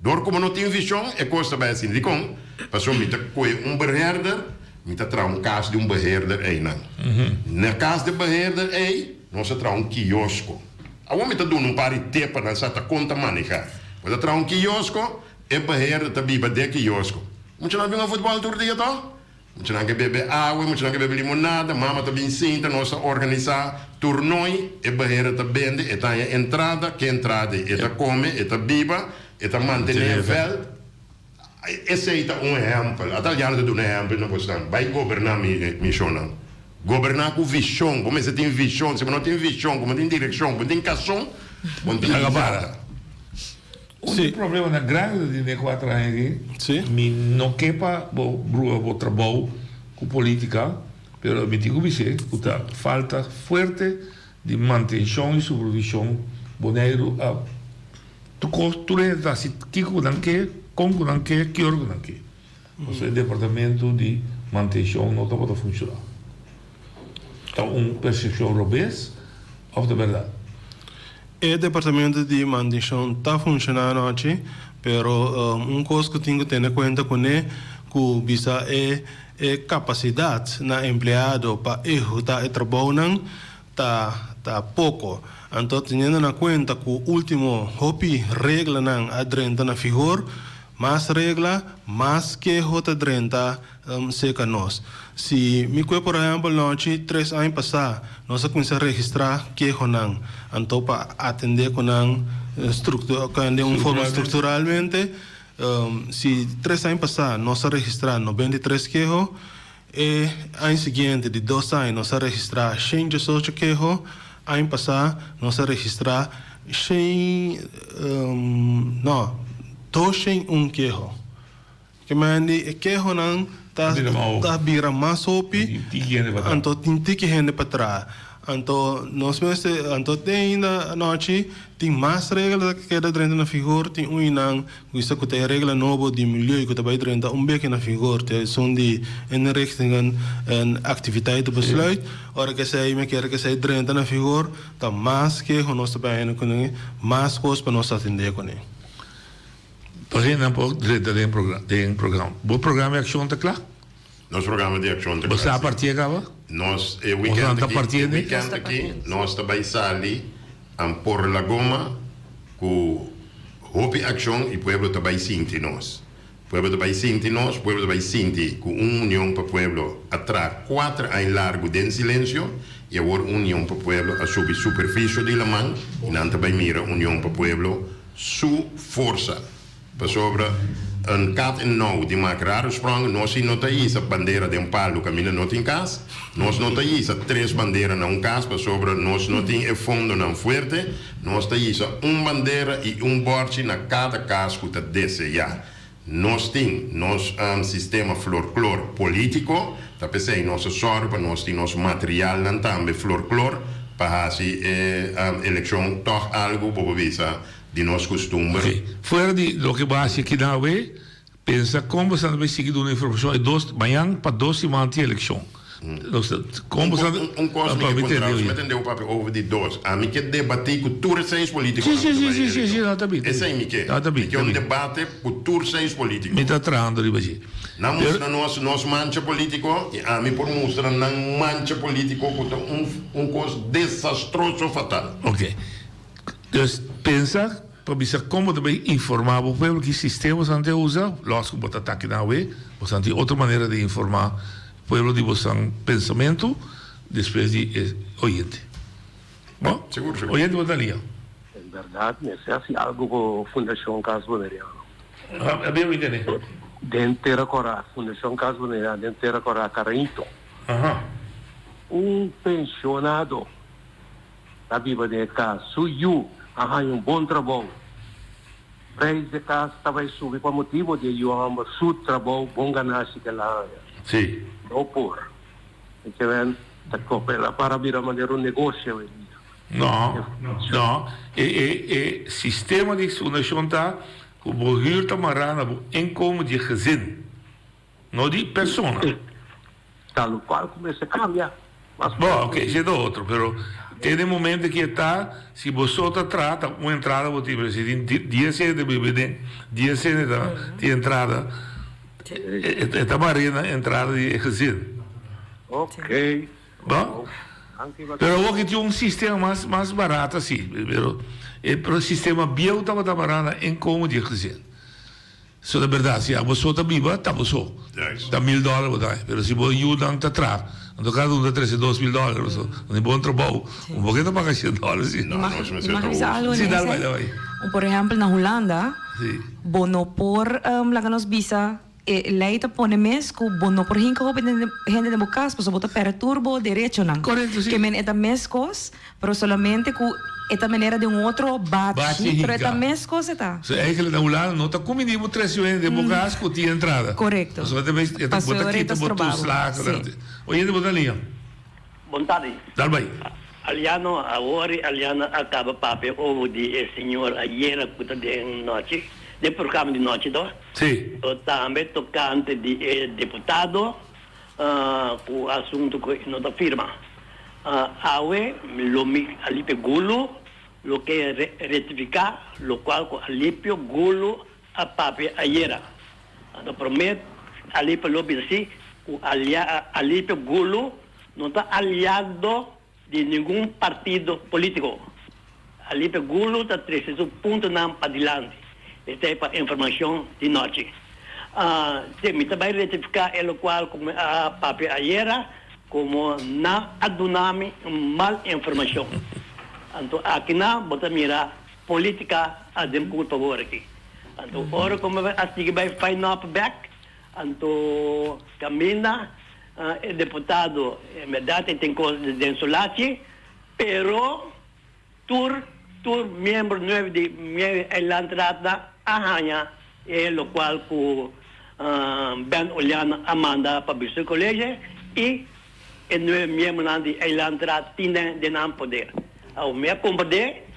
Door como não tem visão, é coisa bem assim. De como? Passou a um berherder, met een kaas de beheerder een. Na kaas de beheerder nós een kiosco. Awon met doen een paar tippen dan zat de conta manica. Maar dat een kiosco beheerder te biba de kiosco. Moet je nou een voetbaltoer die toch? Moet je nou bebe awe, moet je nou bebe limonade, mama te bin sinta, nossa organizar toernooi, beheerder te bende, et aan je entrada, que entrada, et come, et biba, et mantener veld. Esse é um exemplo. Até já não é um exemplo, não gostamos. Vai governar missão. Governar com visão. Como você tem visão, se não tem visão, como tem direção, como tem cação, como tem agora. O problema grande de 4 anos aqui, não quepa o trabalho com política, mas me digo que falta forte de manutenção e supervisão boneiro a tu costura da sitico danke como danke que orgo danke. O seu departamento de manutenção não está para funcionar. Então, percepção robês ou de verdade? O departamento de manutenção está funcionando hoje, pero coisa que tenho que ter em conta com ele, que bisa capacidade na empregado para executar o trabalho tá pouco. Então, tendo na conta que o último regra não adrenta na figura, mais regra, mais que outra adrenta seca nós. Se me por exemplo, nós 3 anos passados, nós começamos a registrar que não, então para atender com uma forma estruturalmente, se 3 anos passados nós registramos 93 queixos, e ano seguinte, de 2 anos, nós registramos 118 queixos, ano passado nós registramos 201 queixos. Que mandi queixo não tá vira mais opi, então tem que render para trás. Então nós mesmos, então tem ainda noite tem mais regras que cada dentro na figura, tem não, isso que tem regra nova de milho que também dentro beco na figura, tem são de inrichtingen en atividade besluit, ora que sei me quer que sei dentro na figura, tá mais que nós também com mais coisas para nós atender com ele. Begin dan den programa. O programa de ação está claro? Nosso programa de ação está claro. Você a partir acaba? Nós weekend aqui, nós também sali por la goma com hopi ação e pueblo também sinti nós. Pueblo também sinti nós, pueblo também sinti com união para pueblo atrás 4 anos largo de silêncio e agora união para pueblo a subir superfície de la mão e não também mira união para pueblo su força. Sobre een kat en nou die maakt rare sprongen. Nós não tem a bandeira de palo caminha não tem casa. Nós não tem a 3 bandeiras na casa. Sobre nós não tem o fundo não forte. Nós tem bandeira e borde na cada casa que está desejar. Nós tem sistema folclore político. Tá pensei nossa sorte, nós tem nosso material não também folclore para a eleição toch algo para visa de nosso costume. Okay. Fora de lo que base aqui na UE, pensa como você vai seguir uma informação amanhã para 2 semanas de eleição. Como você coisa que entendeu o papel over de 2. A mim que debater com todos 6 políticos. Sim, não tá bem. Esse aí que é um debate com todos 6 políticos. Me tá trando ali baje. Não mostra nosso mancha político, e a mim por mostrar não mancha político com coisa desastroso fatal. Ok. Dus pensa para ver como também informar o povo que sistemas ante usa, lógico que botar aqui na UE, você tem outra maneira de informar o povo de você pensamento depois de oyente. Bom, seguro. Oyente botaria. É verdade, necessita algo com a Fundação Casa Boneriano. É bem o entender. Dentro da Corá, Fundação Casa Boneriano, dentro da Corá, Carinto. Pensionado da Biba de casa, suiu arranha bom trabalho. Preço de casa estava subir por motivo de eu amo seu trabalho, bom ganância que lá arranha. Sim. Não por. Porque vem, da copela para vir a maneira negócio. Não. Sistema de fundação está o behuur te marana o inkomen de gezin. Não de persona. Tal qual começa a cambiar. Bom, ok, c'è outro, però tem momento que está, se você trata uma entrada, você tem 10 de bebê, 10 de entrada, Esta marina entrada de ejercer. Ok. ¿No? Pero vos que tiene un sistema más barato, sí. Pero el sistema bien estaba marana en cómo de ejercer. Eso de verdad, si vos sota viva, estamos so. Está $1,000, pero si vos ayudan a atrás, entonces cada uno de $2,000, un buen trabajo, un poquito para $100, sí. Imagina algo Sí, en dale, ese. dale. Por ejemplo, en Holanda, Sí. bono por la que nos visa, leita pone mes que bono por hinka hope gente de bocas, pues bota per turbo derecho nan. Correcto, sí. Que men eta mescos, pero solamente con esta manera de un otro Bate bate, pero eta hinka. mescos eta. So, eigenlijk na Holanda não está combinando 3 vezes de bogas com a entrada. Correcto. So, também é Passou botar aqui, horas botar trabalho. slags. Sim. Oye, de botar linha. Boa tarde. Dá bem. Aliano, agora, Aliano acaba papel ou de senhor ayer puta de noite, de programa de noite, do? Sim. Também tocante de deputado, com assunto que não firma. Awe, Alipe Gulo, lo que retificar, lo qual Alipe Gulo a papel ayer. Então, prometo, Alipe Lobby assim, Alipe Gulo não está aliado de nenhum partido político. Alipe Gulo está 300 pontos para adiante. Esta é a informação de noite. Me também retificar o qual, como a papel ayer, como na adunami mal informação. Então, aqui na bota mira política a dem por favor aqui. Então, ora como assim vai find up back, então camina deputado verdade tem coisa de densolate, pero tur membro novo de minha entrada arranha o qual com Ben Oliana Amanda para o colégio e o novo membro de entrada tinha de não poder. Ao me compreender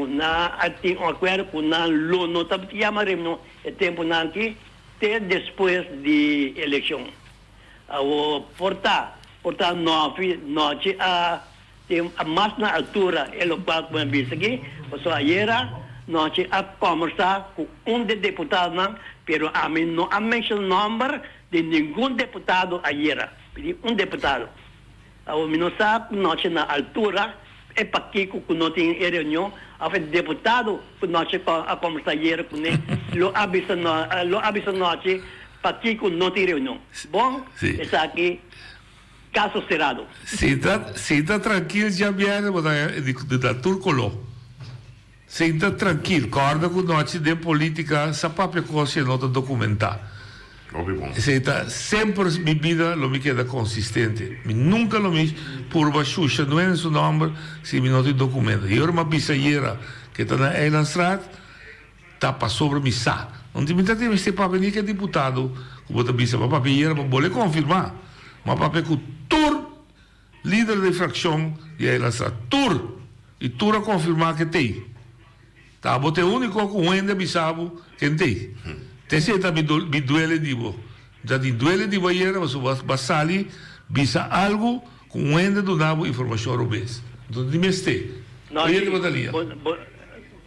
na ati um acordo com na lono tabi yamaremo é tempo nanti até depois de eleição. Ao portar noite tem a mais na altura o qual como disse aqui, passou ayer noite a conversar com de deputado não, pero a mim não a mention number de nenhum deputado ayer, deputado. Ao mim não sabe noite na altura é para que não tem reunião, a deputado que nós a conversar ayer com ele, lo avisa noite para que não tem reunião. Bom, está aqui caso cerrado. Se está tranquilo, já viene da Turcoló. Se está tranquilo, corda com nós de política, essa própria coisa não está documentada. Se está sempre minha vida, lo me queda consistente. Nunca lo me por baixucha, não é seu nome, se me não tem documento. E uma bisaieira que está na Eilandstraat, está para sobre mim sa. Não tem muita tempo este papel nem que é deputado, como está bisa, mas papel para poder confirmar. Mas papel com tur líder de fração de Eilandstraat, tur e tur a confirmar que tem. Tá, bote único com o ende bisabo que tem. Tese ta mi duele divo. Já di duele divo ayer, mas basali bisa algo com um ende do nabo informação robês. Então dime este. Oye de botalia.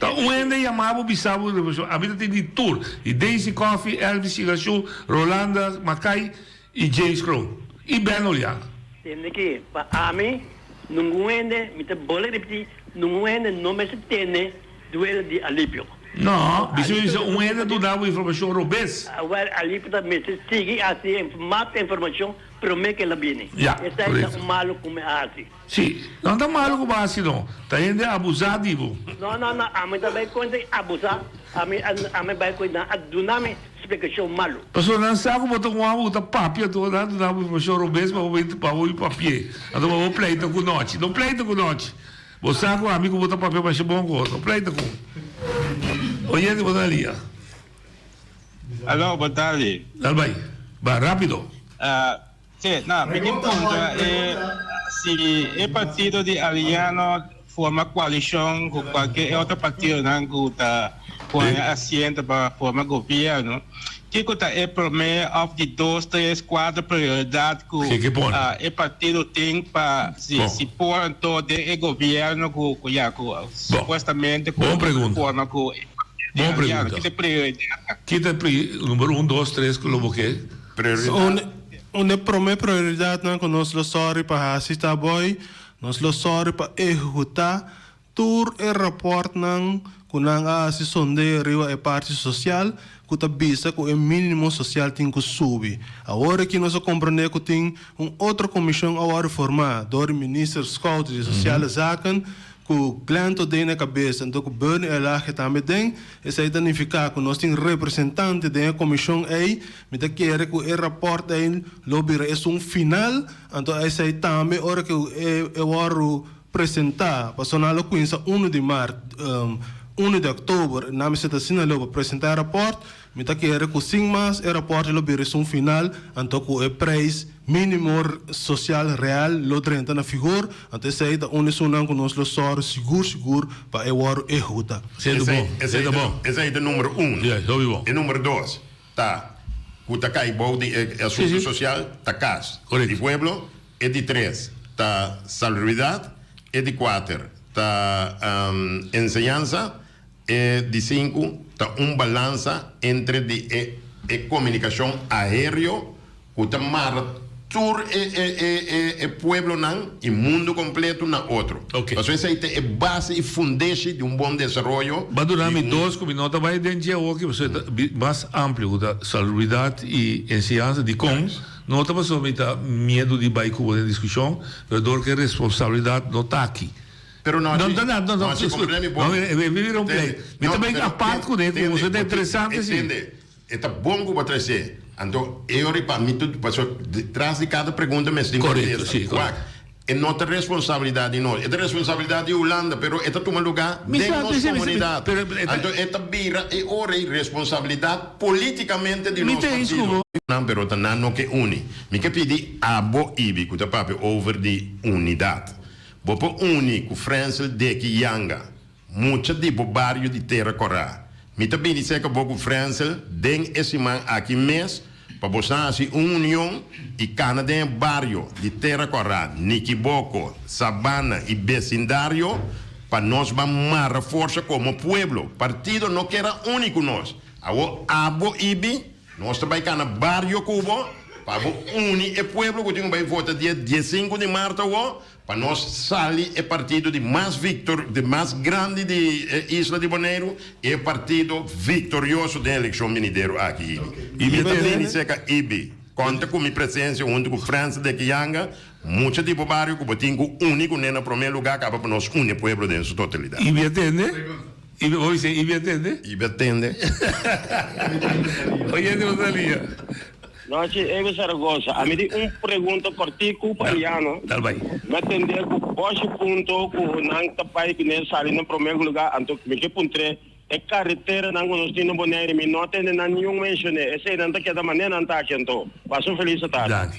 Tá um ende chamava bisabo informação. A vida tem de tour. E Daisy Coffee, Elvis Sigachu, Rolanda Macai e James Crow. E Ben Oliana. Tem que para mim não ende, me te bole repetir, não ende não me se tem duele de alívio. No, bisogna un ente do nabo informação robês. Agora ali para me seguir assim mais informação para me que ela viene. Essa é malo como assim. Sim, não está malo como assim não. Está indo abusativo. Não, a mim também quando abusar, a mim vai cuidar do nome explicação malo. Pastor não sabe como botar um amo tá papia do nabo informação robês para o papel. Então vou pleito com noite, não pleito com noite. Você sabe o amigo botar papel para ser bom gosto, não pleito com. Oye, de Botalia. Aló, Botalia. Dale, va rápido. Sí, no, mi punto es si el partido de Aliano forma coalición con cualquier otro partido que pone asiento para formar gobierno, ¿qué es el promedio de 2, 3, 4 prioridades que el partido tiene para si ponen todo el gobierno que supuestamente forma Boa aliano, pergunta. que prioridade? Que número 1, 2, 3, que lo que? Una prioridade não que nós lo sorry para assistir boy, nós lo sorry para executar tur e rapport não que não há se sonde riva e parte social que tá vista que o mínimo social tem que subir. Agora que nós compreendemos que tem outra comissão agora formada, do ministro Scout de Sociale Zaken, que o glanto tem na cabeça, então que o Bernie Elage também tem, essa identificar que nós temos representante da comissão aí, mas que quer que o rapport aí lobby é final, então essa aí também, hora que eu vou apresentar, passando a coisa 1 de março, 1 de outubro, na minha cidade, eu vou apresentar o rapport, mas que quer que o 5 mais, o rapport lobby é final, então que o preço mínimo social real lo 30 na figura, então essa aí da unisunão que nós lo soro seguro para eu executar. Esse aí é o número 1. E número 2, tá, o tacai bom de assunto social, tá cas. De pueblo, é de 3, tá salubridade, é de 4, tá enseñanza, é de 5, tá balança entre de comunicação aéreo, o tá tur pueblo nan e mundo completo na outro. Okay. Então essa é base e fundamento de bom desenvolvimento. Vai durar 2 minutos, vai dentro aqui, você mais amplo da salubridade e ensinança de como não está só medo de baixo na discussão, mas que a responsabilidade não está aqui. Pero não, viver um play. Mas também a parte com ele, você é interessante assim. Entende? É bom que você trazer. Então, eu para mim tudo passou detrás de cada pergunta, mas tem correto, sim. É nossa responsabilidade, não. É a responsabilidade da Holanda, mas é toma lugar dentro da nossa comunidade. Então, é vira e ora responsabilidade politicamente de nosso partido. Não, pero não que une. Me que pedi a bo ibi que tá papo over de unidade. Bo po único, França de que yanga, muita de bo barrio de terra corá. Me também disse que o França tem esse man aqui mês para buscar uma união e Canadá é barrio de terra corrada, Niquiboco, Sabana e vecindário para nós vamos força como pueblo. Partido não quer único nós. Abo ibi, nós também cá no barrio Cubo, para unir o pueblo que tem que votar dia 15 de março para nós sair é partido de mais de mais grande de Isla de Bonaire e partido vitorioso da eleição mineiro aqui. E também dizer que IBI conta com minha presença junto com França de Kianga, muito de barrio que botinho único no primeiro lugar acaba para nós unir o povo dentro da totalidade. E me atende? E você me atende? E me atende. Oye, Rosalía. Noite, Evo Saragossa. A mim pergunta cortico italiano. Dal vai. Me atender com o ponto que não tá pai que nem sali no primeiro lugar, então me que puntre é carretera não nós temos Bonaire, me não tem nenhum mencioné. Esse não tá que da maneira não tá aqui então. Passo feliz tarde.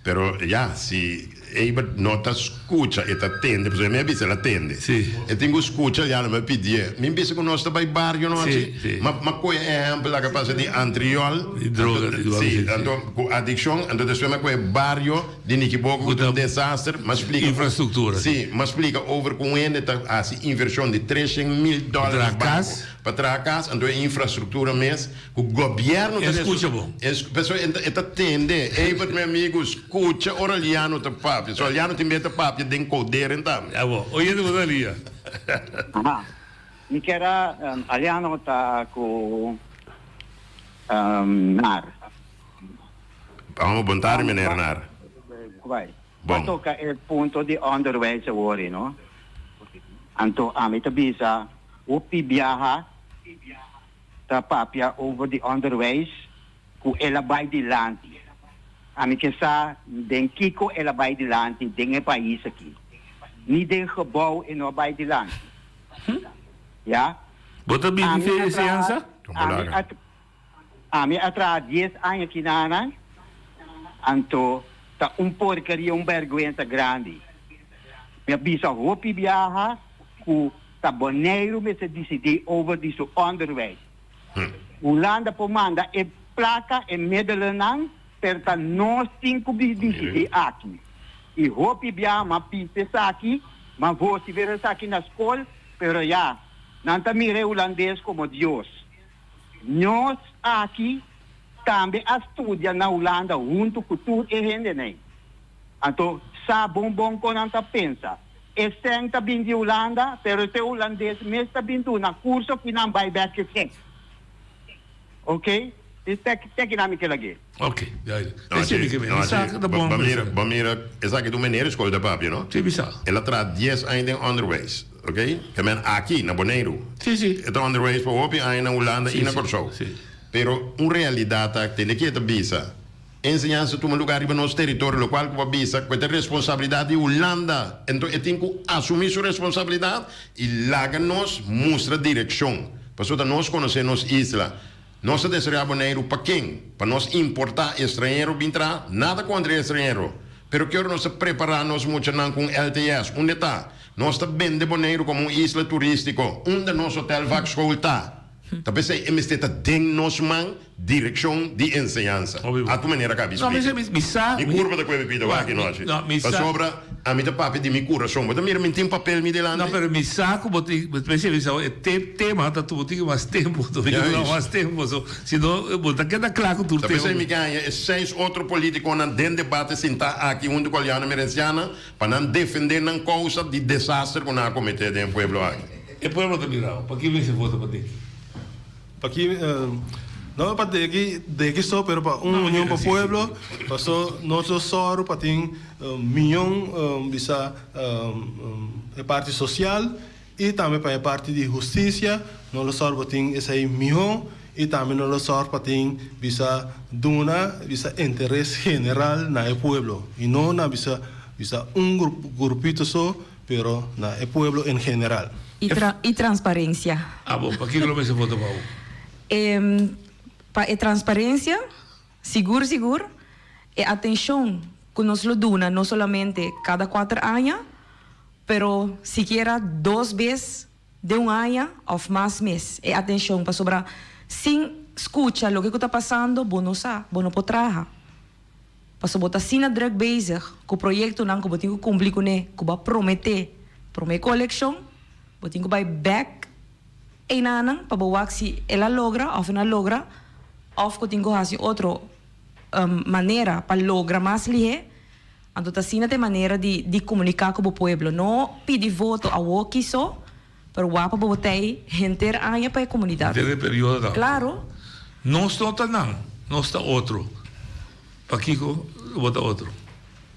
Pero ya, si ella no te escucha y te atiende, pues me avisa, la atiende. Sí. E tengo escucha, ya no me pide. Mi avisa que no está bei barrio, no? Sí, sì. Ma qual è la capacità di antriol? Di droga. Sì, addiction, entonces me qual barrio di Niquiboco, un desastre, ma spiega. Infrastruttura. Sì, ma spiega over con inversione di $300,000 para trás, então a infraestrutura mesmo, o governo... Escuta bom. Pessoal, está atende, meu amigo, escuta, oraliano tá papo, só oraliano tem meta papo, tem codeira, então. É bom, oye, de Rosalía. Mi kera aliano tá com NAR. Vamos bontare, meneer NAR. Vai. Bom. Toca é ponto de underway sa worry, no? Anto, amita bisa, upi biyaha, ta papia over the underways, ku elabay di lanti. Ami kesa, den kiko elabay di lanti, den e país aqui. Ni den gebouw in elabay di lanti. Ja? Bota bem diferença? Ami atra 10 anos aqui na anto, ta porcaria, vergüenza grande. Me bisa hopi biyaha, ku ta Bonaire me se decidi over die so onderwijs. Holanda pomanda e placa e medelenang per ta no 5 decidi aqui. E hopi bia ma piste aqui, ma vou se ver aqui na escola, pero já Nanta mire holandês como Deus. Nós aqui também estudia na Holanda junto com tudo e gente, né? Então, sabe bom quando nanta pensa. Esse tá vindo de Holanda, pero esse holandês mesmo está vindo na curso que não vai ver que sim. Ok? Isso é que não me quer aqui. Ok, dai. Bamira, esa que tu meneer school de papi, no? Sì, bisa. Ela tra 10 ainda underways, ok? Que men aqui na Bonaire. Sì. Eta underways por hopi ainda Holanda e na Corsou. Sì. Pero realidade que tem que ter visa. Ensinança tu um lugar no nosso território, no qual que visa, que tem responsabilidade de Holanda. Então, eu tenho que assumir sua responsabilidade e larga-nos, mostra direção. Para nós conhecermos isla. Nós deseamos Bonaire para quem? Para nós importar estrangeiro, entrar, nada contra estrangeiro. Pero que nós prepararmos muito com LTS. Onde está? Nós está bem de Bonaire como uma isla turística. Onde nosso hotel vai escoltar? Talvez é emesteta den nos man direção de ensinança. A tua maneira que não, mas me sabe. Me curva da coisa que eu aqui nós. Para sobra a minha papi de me cura som. Mas mira, me tem papel me delante. Não, mas me saco botei, mas é tema, tá tu botei mais tempo, tu vem não mais tempo, se não botar queda claro tudo tempo. Talvez me ganha 6 outro político na den debate sentar aqui onde colhana merenciana para não defender na causa de desastre que na cometer dentro do pueblo aqui. E pueblo de Mirau, para que vem se vota para ti? Aqui não é para daqui só, pero para união para o pueblo, para nosso soro para ter milhão bisa é parte social e também para a parte de justiça, nós soro para ter esse milhão e também nós soro para ter bisa duna bisa interesse general na pueblo e não na bisa grupito só, pero na pueblo em geral. E transparência. Ah, bom, para que lo se vota para para a transparência, seguro, e atenção que nos lo duna, não somente cada 4 anos, pero siquiera 2 vezes de ano ou mais mês. E atenção para sobrar, sem escuta o que está passando, bom não sabe, bom não pode trabalhar. Para sobrar, se na drug bezig, com o projeto não, que você tem que cumprir com ele, que vai prometer collection, você tem que vai back e nanang pabawag si ela logra ou não logra ou que tenho que outra maneira para logra mais lihe então assim tem maneira de comunicar com o povo não pedir voto a o que só para o para botei gente aí para a comunidade de período claro não está não está outro para que vota outro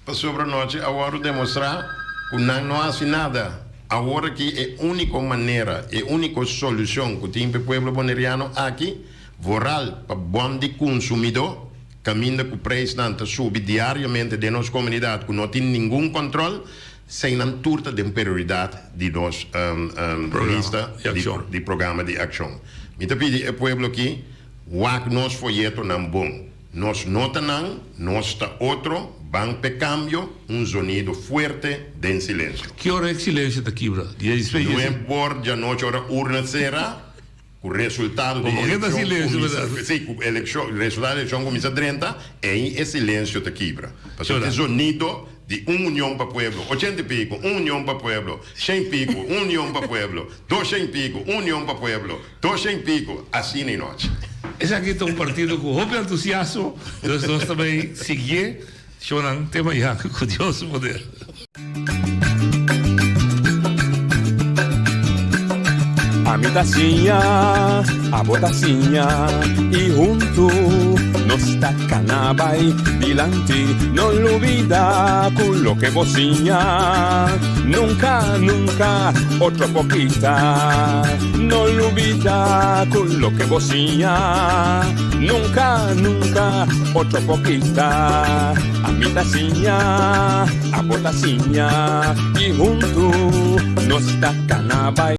para sobre a noite agora demonstrar que não há nada. Agora que é a única maneira, é a única solução que tem para o povo boneriano aqui, voral para bom de consumidor, caminho que o preço não sube diariamente de nossa comunidade, que não tem nenhum controle, sem a turta de prioridade de nossa lista de programa de ação. Me pedi ao povo aqui, o que nós folheto não bom. Nós não, nós está outro, van per cambio, sonido forte de silêncio. Que hora é silêncio daqui, bro? Não é por de noite, hora urna será, o resultado de eleição. Sim, o resultado da eleição começa a 30, é silêncio daqui, bro. Porque é sonido de união para o povo, 80 pico, união para o povo, 100 pico, união para o povo, 200 pico, união para o povo, 200 pico, assim na noite. Esse aqui é partido com muito entusiasmo, nós também seguimos, chorando, tema já, curioso poder. A mitacinha, a botacinha e junto nos tacanabay dilante, no olvida con lo que bocinha, nunca, nunca, otro poquita, no olvida con lo que bocinha, nunca, nunca, otro poquita, a mitacinha, a botacinha y junto nos tacanabay